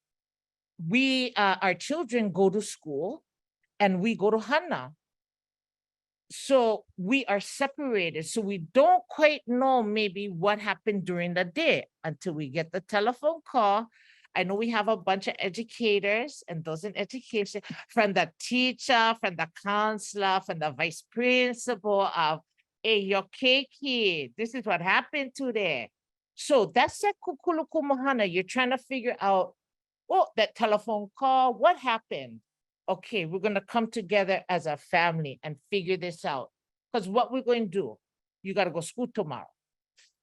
we, our children go to school and we go to hana. So we are separated. So we don't quite know maybe what happened during the day until we get the telephone call. I know we have a bunch of educators and those in education, from the teacher, from the counselor, from the vice principal of, hey, your kid, this is what happened today. So that's that kukulukumohana. You're trying to figure out, oh, that telephone call, what happened? Okay, we're going to come together as a family and figure this out. Because what we're going to do, you got to go school tomorrow.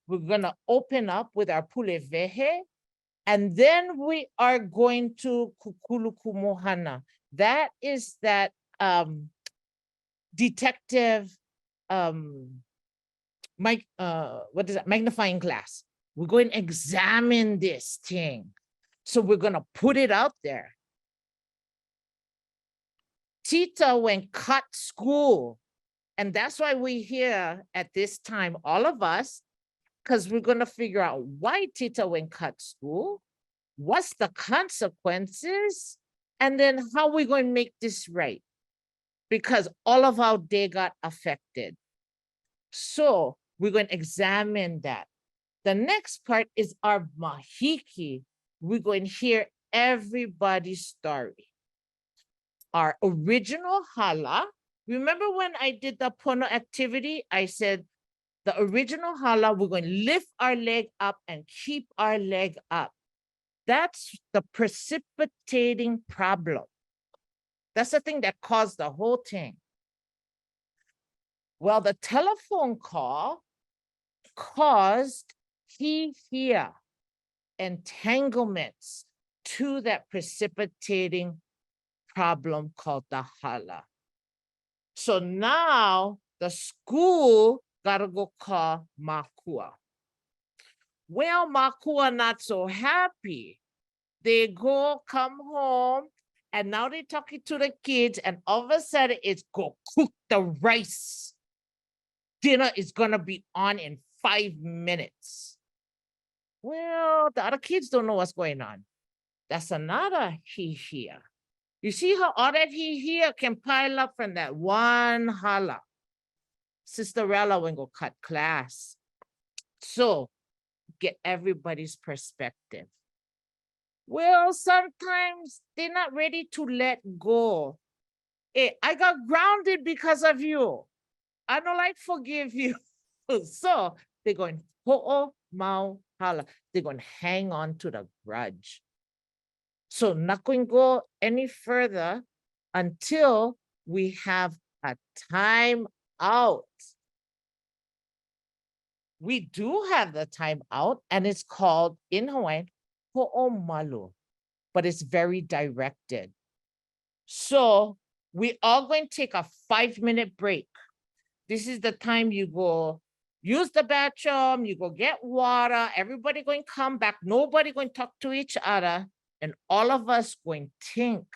We're going to open up with our pulevehe, and then we are going to kukulukumohana. That is that detective, what is that, magnifying glass. We're going to examine this thing. So we're going to put it out there. Tita went cut school. And that's why we're here at this time, all of us, because we're going to figure out why Tita went cut school, what's the consequences, and then how we're going to make this right. Because all of our day got affected. So we're going to examine that. The next part is our mahiki. We're going to hear everybody's story. Our original hala. Remember when I did the pono activity, I said the original hala, we're going to lift our leg up and keep our leg up. That's the precipitating problem. That's the thing that caused the whole thing. Well, the telephone call caused here entanglements to that precipitating problem called the hala. So now the school gotta go call makua. Well, makua not so happy. They go come home and now they're talking to the kids and all of a sudden it's go cook the rice. Dinner is gonna be on in 5 minutes. Well, the other kids don't know what's going on. That's another here. You see how all that here can pile up from that one hala. Sister Rella will go cut class. So get everybody's perspective. Well, sometimes they're not ready to let go. Hey, I got grounded because of you. I don't like forgive you. So they're going, ho'o mau hala. They're going to hang on to the grudge. So not going to go any further until we have a time out. We do have the time out, and it's called in Hawaiian, ho'omalu, but it's very directed. So we are going to take a 5-minute break. This is the time you go use the bathroom, you go get water, everybody going to come back, nobody going to talk to each other, and all of us going to think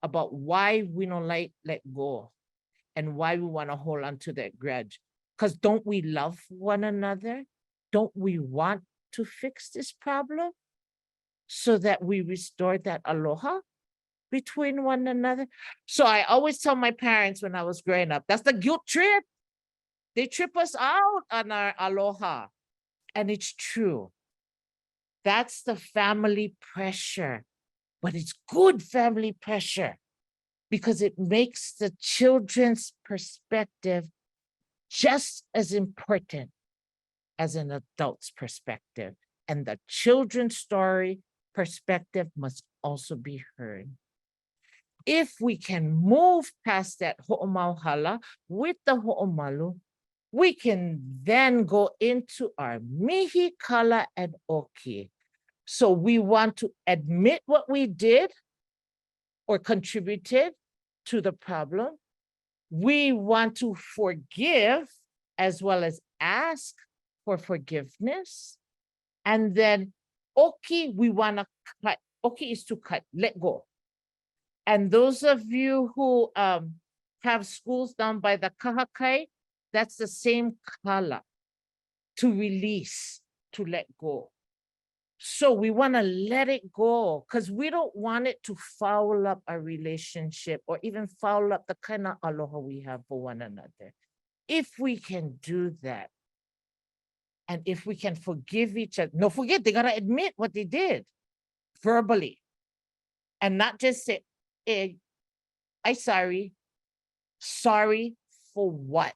about why we don't let go and why we want to hold on to that grudge. Because don't we love one another? Don't we want to fix this problem so that we restore that aloha between one another? So I always tell my parents when I was growing up, that's the guilt trip. They trip us out on our aloha. And it's true. That's the family pressure, but it's good family pressure because it makes the children's perspective just as important as an adult's perspective. And the children's story perspective must also be heard. If we can move past that ho'omau hala with the ho'omalu, we can then go into our mihi, kala, and oki. So we want to admit what we did or contributed to the problem. We want to forgive as well as ask for forgiveness. And then oki, we want to cut. Oki is to cut, let go. And those of you who have schools down by the kahakai, that's the same kala. to release, to let go. So we want to let it go because we don't want it to foul up our relationship or even foul up the kind of aloha we have for one another. If we can do that, and if we can forgive each other, no, forget, they got to admit what they did verbally and not just say, hey, I'm sorry. Sorry for what?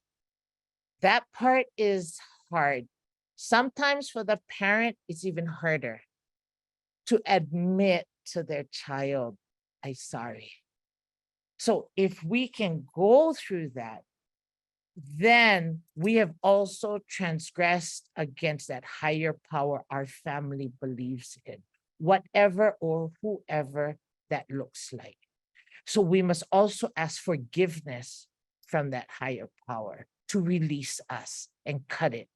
That part is hard. Sometimes for the parent, it's even harder to admit to their child, I'm sorry. So if we can go through that, then we have also transgressed against that higher power our family believes in, whatever or whoever that looks like. So we must also ask forgiveness from that higher power to release us and cut it.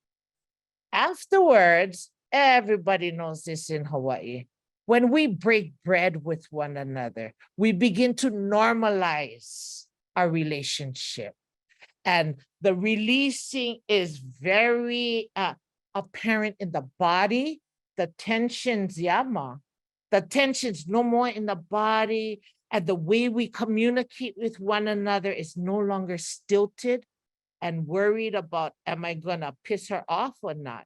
Afterwards, everybody knows this in Hawaii. When we break bread with one another, we begin to normalize our relationship. And the releasing is very apparent in the body. The tensions, yama, the tensions no more in the body. And the way we communicate with one another is no longer stilted and worried about, am I gonna piss her off or not?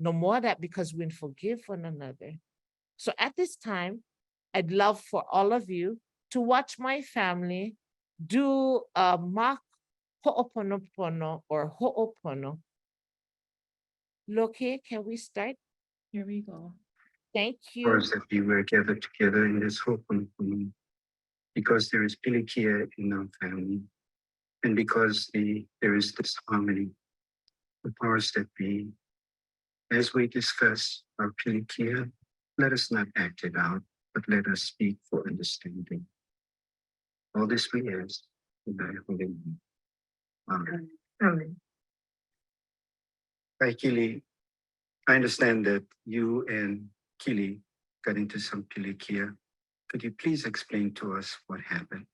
No more that, because we forgive one another. So at this time, I'd love for all of you to watch my family do a mock ho'oponopono or ho'opono. Loke, can we start? Here we go. Thank Of you. course, that we were gathered together in this ho'oponopono because there is pilikia in our family, and because there is this harmony, the powers that be. As we discuss our pilikia, let us not act it out, but let us speak for understanding. All this we ask in thy holy name. Amen. Amen. Hi, Kili. I understand that you and Kili got into some pilikia. Could you please explain to us what happened?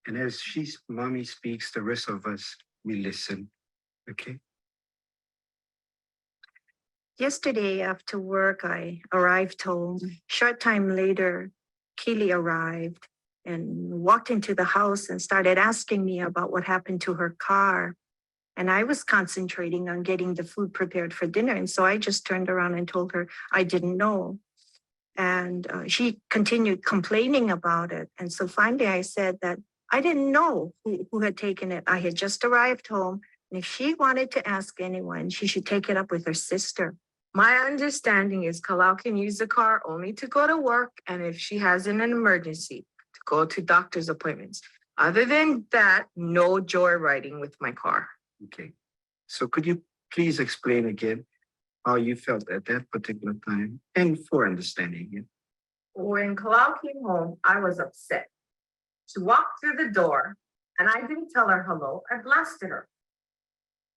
And as mommy speaks, the rest of us, we listen, okay? Yesterday after work, I arrived home. Short time later, Keely arrived and walked into the house and started asking me about what happened to her car. And I was concentrating on getting the food prepared for dinner. And so I just turned around and told her I didn't know. And she continued complaining about it. And so finally I said that I didn't know who had taken it. I had just arrived home. And if she wanted to ask anyone, she should take it up with her sister. My understanding is Kalau can use the car only to go to work and if she has an emergency, to go to doctor's appointments. Other than that, no joyriding with my car. Okay. So could you please explain again how you felt at that particular time and for understanding it? When Kalau came home, I was upset. She walked through the door and I didn't tell her hello. I blasted her.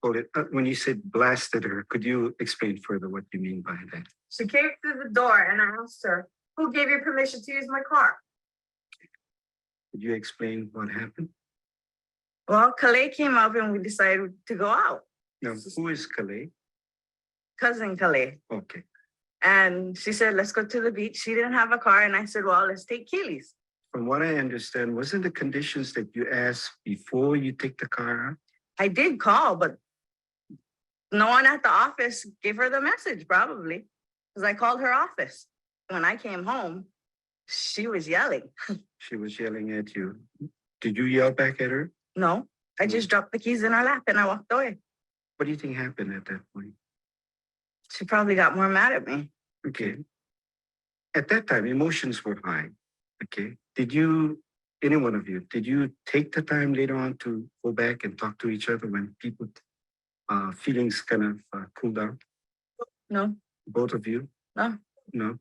Hold it. When you said blasted her, could you explain further what you mean by that? She came through the door and I asked her, who gave you permission to use my car? Could you explain what happened? Well, Calais came up and we decided to go out. Now, who is Calais? Cousin Calais. Okay. And she said, let's go to the beach. She didn't have a car. And I said, well, let's take Keely's. From what I understand, wasn't the conditions that you asked before you take the car out? I did call, but no one at the office gave her the message, probably, because I called her office. When I came home, she was yelling. She was yelling at you. Did you yell back at her? No, I just dropped the keys in her lap and I walked away. What do you think happened at that point? She probably got more mad at me. Okay. At that time, emotions were high. Okay. Any one of you, did you take the time later on to go back and talk to each other when people feelings kind of cool down? No. Both of you? No. No.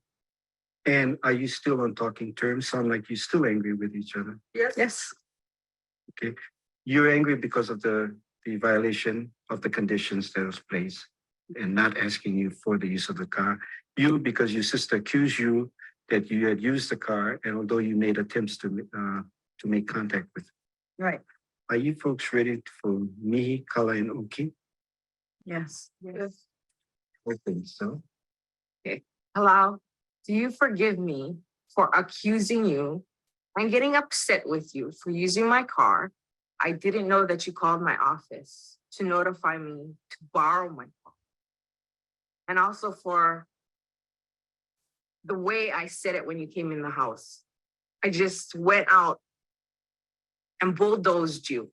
And are you still on talking terms? Sound like you're still angry with each other. Yes. Yes. Okay. You're angry because of the violation of the conditions that was placed and not asking you for the use of the car. You, because your sister accused you that you had used the car, and although you made attempts to make contact with. Right. Are you folks ready for Mihi, Kala, and Oki? Yes. I think so. Okay. Hello. Do you forgive me for accusing you and getting upset with you for using my car? I didn't know that you called my office to notify me to borrow my car. And also for the way I said it when you came in the house. I just went out and bulldozed you.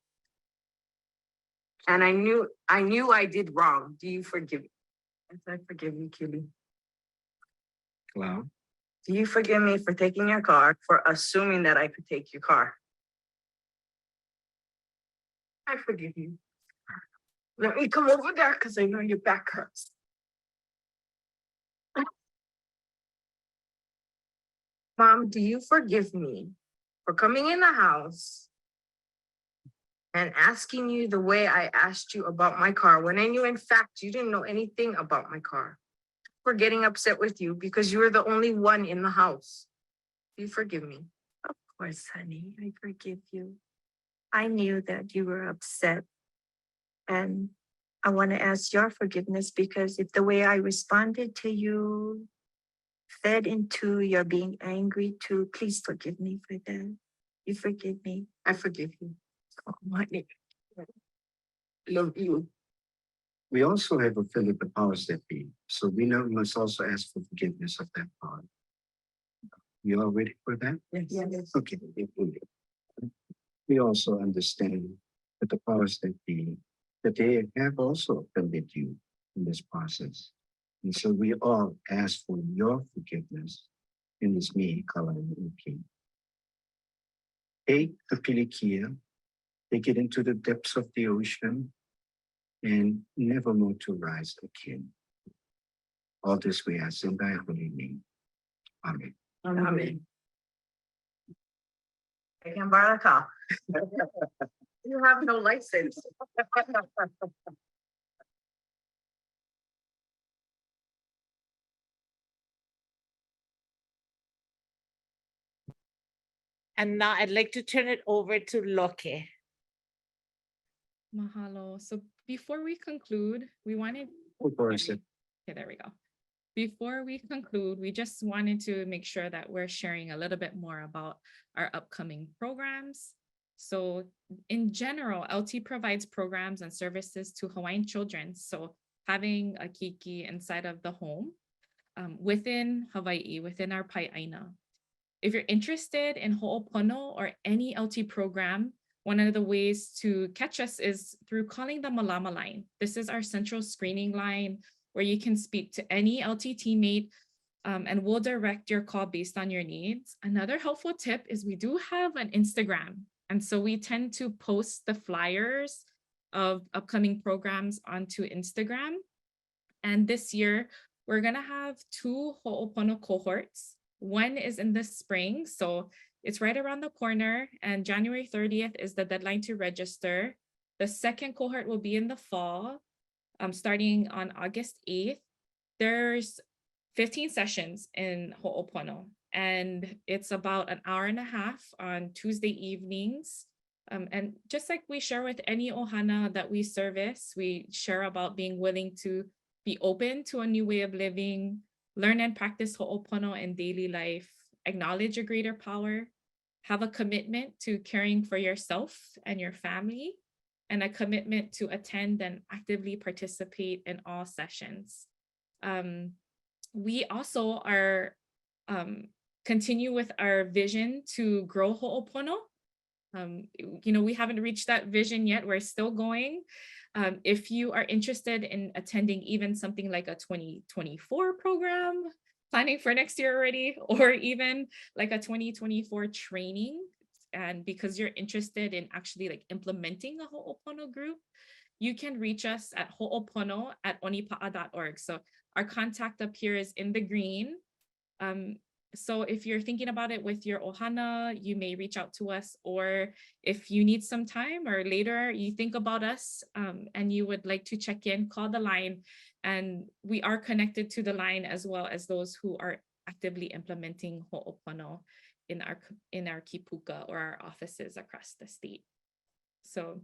And I knew I did wrong. Do you forgive me? Yes, I forgive you, Kitty. Cloud. Do you forgive me for taking your car, for assuming that I could take your car? I forgive you. Let me come over there because I know your back hurts. Mom, do you forgive me for coming in the house and asking you the way I asked you about my car when I knew, in fact, you didn't know anything about my car? For getting upset with you because you were the only one in the house. Do you forgive me? Of course, honey, I forgive you. I knew that you were upset. And I want to ask your forgiveness because if the way I responded to you fed into your being angry too, please forgive me for that. You forgive me. I forgive you. Oh, honey. Love you. We also have offended the powers that be, so we now must also ask for forgiveness of that power. You all ready for that? Yes. Okay. We also understand that the powers that be, that they have also offended you in this process. And so we all ask for your forgiveness in this me, Kala, and King. Take the Pilikia, take it into the depths of the ocean, and never more to rise again. All this we ask in thy holy name. Amen. Amen. I can borrow a car. You have no license. And now I'd like to turn it over to Loke. Mahalo. So before we conclude, we wanted. Of course. Okay, there we go. Before we conclude, we just wanted to make sure that we're sharing a little bit more about our upcoming programs. So in general, LT provides programs and services to Hawaiian children. So having a kiki inside of the home within Hawaii, within our Pai'aina. If you're interested in ho'opono or any LT program, one of the ways to catch us is through calling the Malama line. This is our central screening line where you can speak to any LT teammate and we'll direct your call based on your needs. Another helpful tip is we do have an Instagram. And so we tend to post the flyers of upcoming programs onto Instagram. And this year, we're gonna have 2 ho'opono cohorts. One is in the spring, so it's right around the corner, and January 30th is the deadline to register. The second cohort will be in the fall, starting on August 8th. There's 15 sessions in ho'opono, and it's about an hour and a half on Tuesday evenings. And just like we share with any ohana that we service, we share about being willing to be open to a new way of living, learn and practice ho'opono in daily life, acknowledge a greater power, have a commitment to caring for yourself and your family, and a commitment to attend and actively participate in all sessions. We also are continue with our vision to grow ho'opono. We haven't reached that vision yet. We're still going. If you are interested in attending even something like a 2024 program, planning for next year already, or even like a 2024 training, and because you're interested in actually like implementing a ho'opono group, you can reach us at ho'opono@onipa'a.org. So our contact up here is in the green. So if you're thinking about it with your ohana, you may reach out to us, or if you need some time or later you think about us and you would like to check in, call the line, and we are connected to the line as well as those who are actively implementing ho'opono in our kipuka or our offices across the state. So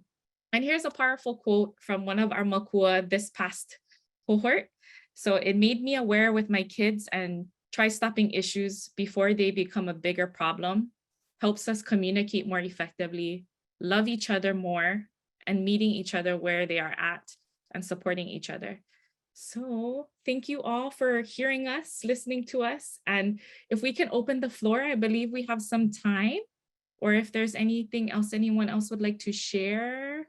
And here's a powerful quote from one of our makua this past cohort. So it made me aware with my kids and try stopping issues before they become a bigger problem, helps us communicate more effectively, love each other more, and meeting each other where they are at and supporting each other. So thank you all for hearing us, listening to us. And if we can open the floor, I believe we have some time, or if there's anything else anyone else would like to share.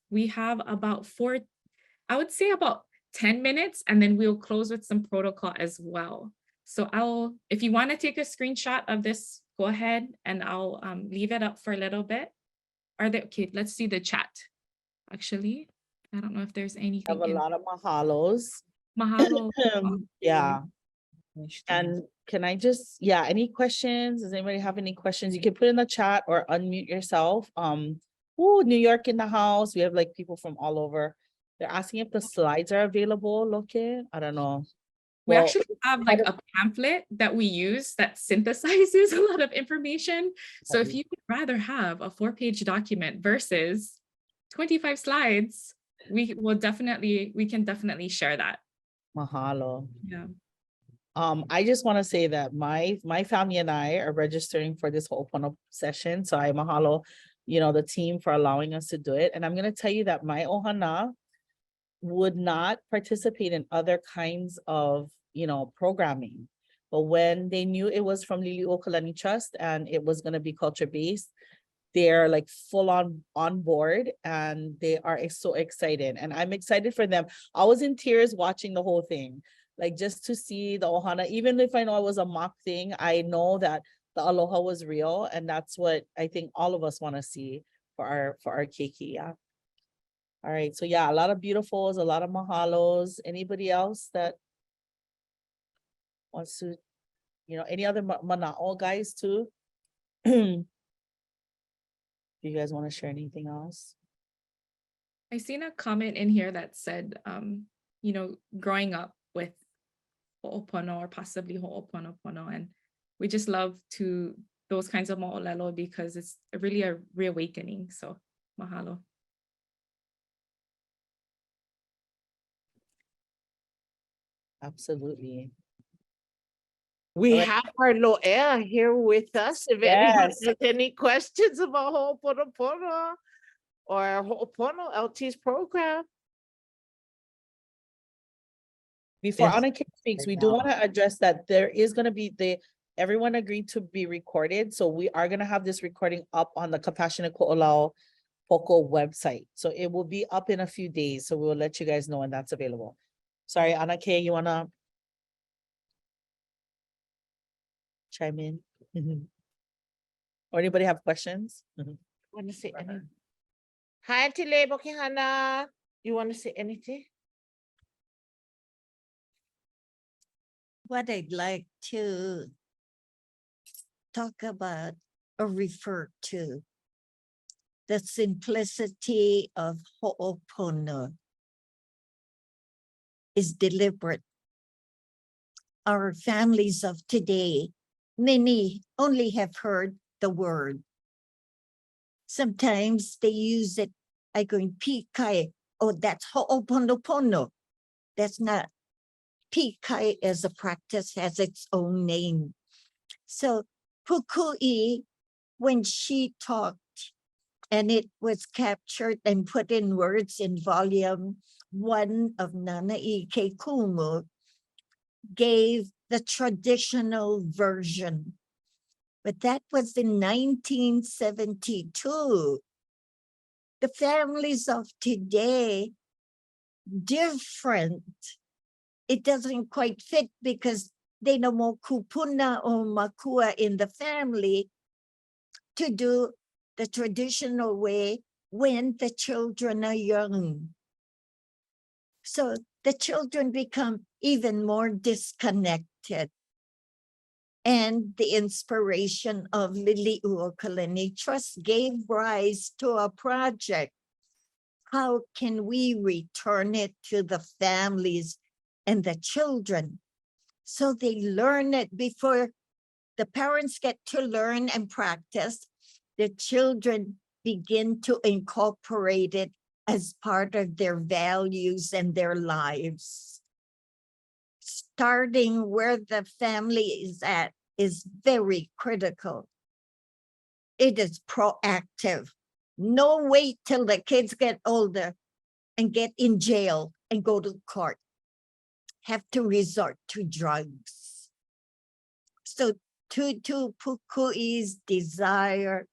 We have about I would say about 10 minutes, and then we'll close with some protocol as well. So if you want to take a screenshot of this, go ahead, and I'll leave it up for a little bit. Okay, let's see the chat. Actually, I don't know if there's anything. I have a lot of mahalos. Mahalo. Yeah. And can I just, any questions? Does anybody have any questions? You can put in the chat or unmute yourself. New York in the house. We have like people from all over. They're asking if the slides are available. Okay, I don't know. We actually have like a pamphlet that we use that synthesizes a lot of information. So if you would rather have a 4-page document versus 25 slides, we can definitely share that. Mahalo. Yeah. I just want to say that my family and I are registering for this Ho'opono session. So I mahalo, the team for allowing us to do it. And I'm going to tell you that my ohana would not participate in other kinds of, programming. But when they knew it was from Lili'uokalani Trust and it was going to be culture-based, they're like full on board, and they are so excited. And I'm excited for them. I was in tears watching the whole thing, like just to see the ohana. Even if I know it was a mock thing, I know that the aloha was real, and that's what I think all of us want to see for our keiki. Yeah. All right. So a lot of beautifuls, a lot of mahalos. Anybody else that wants to, any other mana'o guys too? Do you guys want to share anything else? I seen a comment in here that said, growing up with ho'opono or possibly ho'oponopono, and we just love those kinds of mo'olelo because it's really a reawakening. So mahalo. Absolutely. We have our Loea here with us. If anyone has any questions about Ho'oponopono or Ho'opono LT's program. Before Anna speaks, we do want to address that there is going to be everyone agreed to be recorded. So we are going to have this recording up on the Compassionate Ko'olau Poko website. So it will be up in a few days. So we will let you guys know when that's available. Sorry, Anna K, you want to chime in? Or anybody have questions? Want to say anything? Hi, Auntie Lebo Kihana. You want to say anything? What I'd like to talk about or refer to, the simplicity of Ho'opono is deliberate. Our families of today, many only have heard the word. Sometimes they use it, I going pikai, oh, that's Ho'oponopono. That's not. Pikai as a practice has its own name. So Pukui, when she talked, and it was captured and put in words in volume 1 of Nana'i Kumu, gave the traditional version. But that was in 1972. The families of today, different. It doesn't quite fit because they no more kupuna or makua in the family to do the traditional way when the children are young. So the children become even more disconnected. And the inspiration of Lili'uokalani Trust gave rise to a project. How can we return it to the families and the children so they learn it before the parents get to learn and practice? The children begin to incorporate it as part of their values and their lives. Starting where the family is at is very critical. It is proactive. No wait till the kids get older and get in jail and go to court, have to resort to drugs. So Tutu Pukui's desire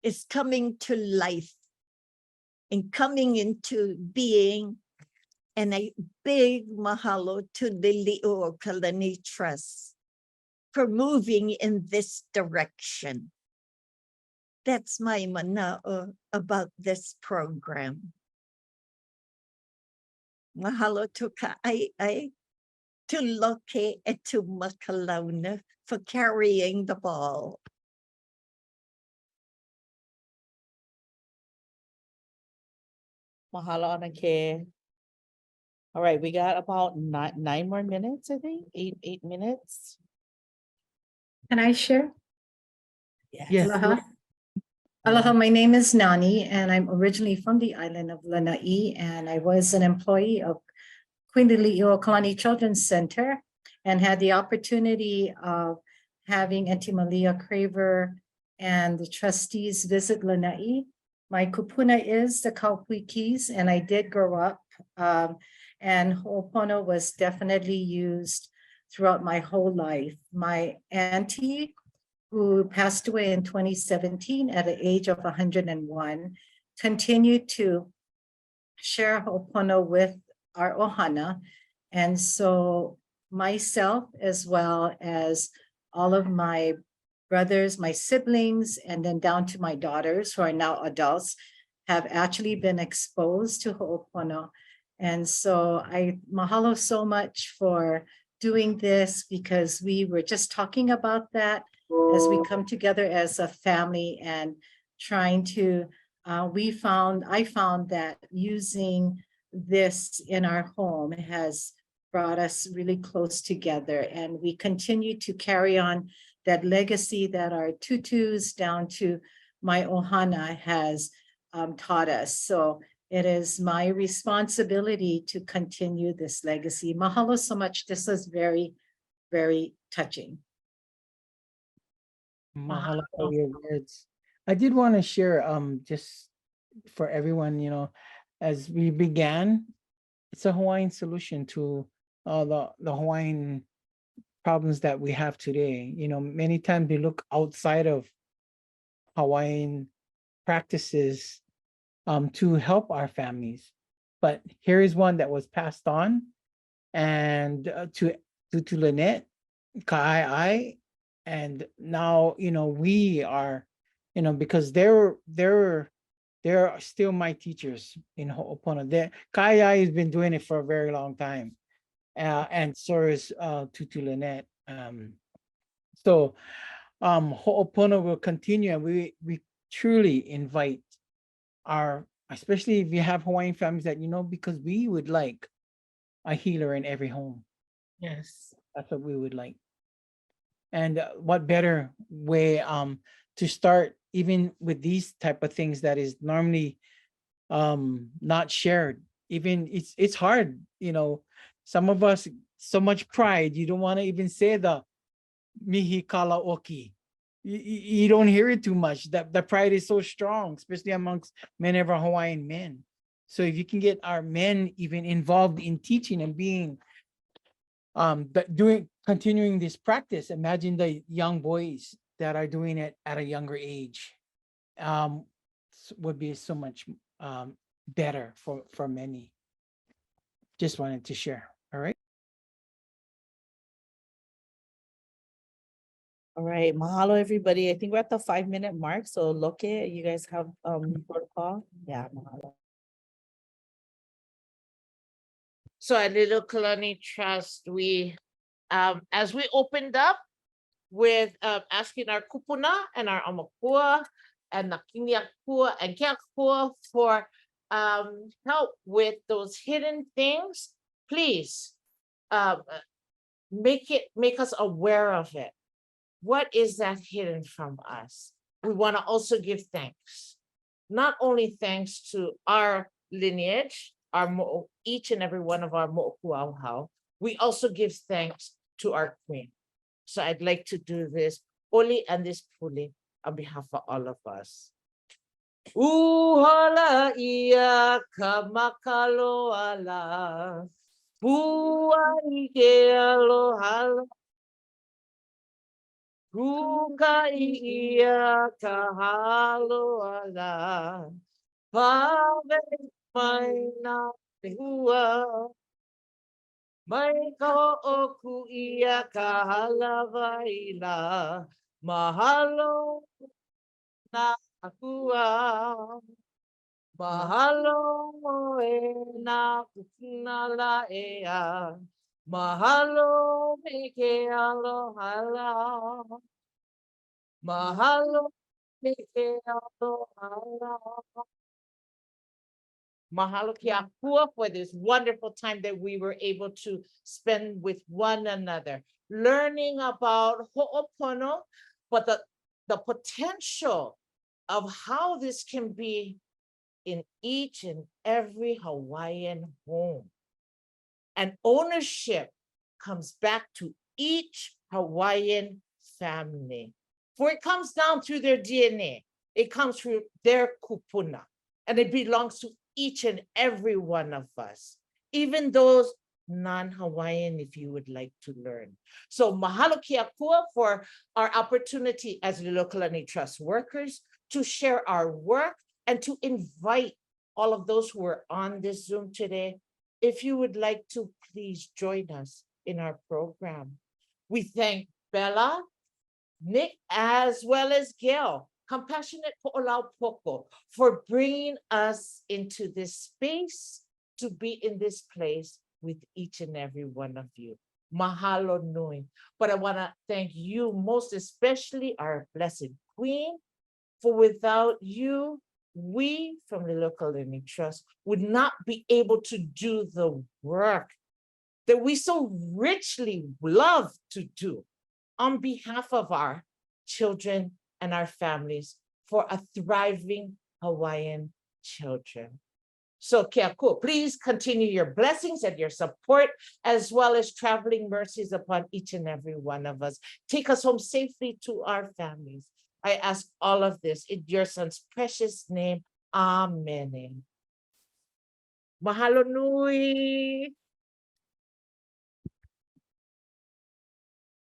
is coming to life and coming into being, and a big mahalo to the Li'uokalani Trust for moving in this direction. That's my mana'o about this program. Mahalo to Ka'ai'ai, to Loke, and to Makalauna for carrying the ball. Mahalo, Anake. All right, we got about nine more minutes, I think, eight minutes. Can I share? Yes. Aloha. Aloha, my name is Nani, and I'm originally from the island of Lanai, and I was an employee of Queen Liliuokalani Children's Center and had the opportunity of having Auntie Malia Craver and the trustees visit Lanai. My kupuna is the Kaupuikis, and I did grow up, and Ho'opono was definitely used throughout my whole life. My auntie, who passed away in 2017 at the age of 101, continued to share Ho'opono with our ohana. And so myself, as well as all of my brothers, my siblings, and then down to my daughters who are now adults, have actually been exposed to Ho'opono. And so I mahalo so much for doing this, because we were just talking about that as we come together as a family and trying to, I found that using this in our home has brought us really close together, and we continue to carry on that legacy that our tutus down to my ohana has taught us. So it is my responsibility to continue this legacy. Mahalo so much. This was very, very touching. Mahalo for your words. I did want to share, just for everyone, as we began, it's a Hawaiian solution to the Hawaiian problems that we have today. Many times we look outside of Hawaiian practices to help our families. But here is one that was passed on, and to Lynette, Ka'ai'ai, and now we are, because they're still my teachers in Ho'opono. Ka'ai'ai has been doing it for a very long time, and so is Tutu Lynette. So Ho'opono will continue, and we truly invite especially if you have Hawaiian families that because we would like a healer in every home. Yes. That's what we would like. And what better way to start even with these type of things that is normally not shared. Even it's hard, some of us, so much pride, you don't want to even say the mihi kalaoki. You don't hear it too much. That the pride is so strong, especially amongst many of our Hawaiian men. So if you can get our men even involved in teaching and being continuing this practice, imagine the young boys that are doing it at a younger age, would be so much better for many. Just wanted to share. All right. All right, mahalo everybody. I think we're at the 5-minute mark. So Loke, you guys have protocol? Yeah, mahalo. So at Little Kalani Trust, we as we opened up with asking our kupuna and our amakua and nakiniakua and kiakua for help with those hidden things, please make us aware of it. What is that hidden from us? we want to also give thanks. Not only thanks to our lineage, each and every one of our mo'okuauhau, we also give thanks to our queen. So I'd like to do this Oli and this Puli on behalf of all of us. Uhala ia kamakaloala. Buai ke alohala. Ruka ia kahaloala. Pave mai na hua. Mai ka oku ia kahalawaila. Mahalo na akua. Mahalo e na kukunala ea. Mahalo me ke alohala. Mahalo me ke alohala. Mahalo ki akua for this wonderful time that we were able to spend with one another, learning about ho'opono, but the potential of how this can be in each and every Hawaiian home. And ownership comes back to each Hawaiian family. For it comes down through their DNA. It comes through their kupuna. And it belongs to each and every one of us, even those non-Hawaiian, if you would like to learn. So mahalo ki akua for our opportunity as Lilokalani Trust workers to share our work and to invite all of those who are on this Zoom today, if you would like to please join us in our program. We thank Bella, Nick, as well as Gail, Compassionate Po'olau Poko, for bringing us into this space to be in this place with each and every one of you. Mahalo nui. But I want to thank you most especially, our blessed Queen, for without you, we from the Local Learning Trust would not be able to do the work that we so richly love to do on behalf of our children and our families for a thriving Hawaiian children. So Keako, please continue your blessings and your support, as well as traveling mercies upon each and every one of us. Take us home safely to our families. I ask all of this in your son's precious name. Amen. Mahalo nui.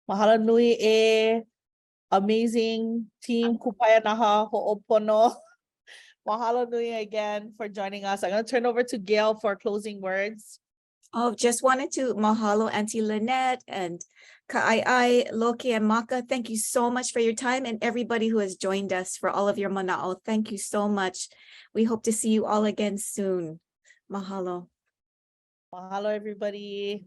Mahalo nui amazing team Kupaya Naha Ho'opono. Mahalo nui again for joining us. I'm going to turn over to Gail for closing words. Oh, just wanted to mahalo Auntie Lynette and Ka'ai, Loki, and Maka. Thank you so much for your time, and everybody who has joined us for all of your mana'o. Thank you so much. We hope to see you all again soon. Mahalo. Mahalo, everybody.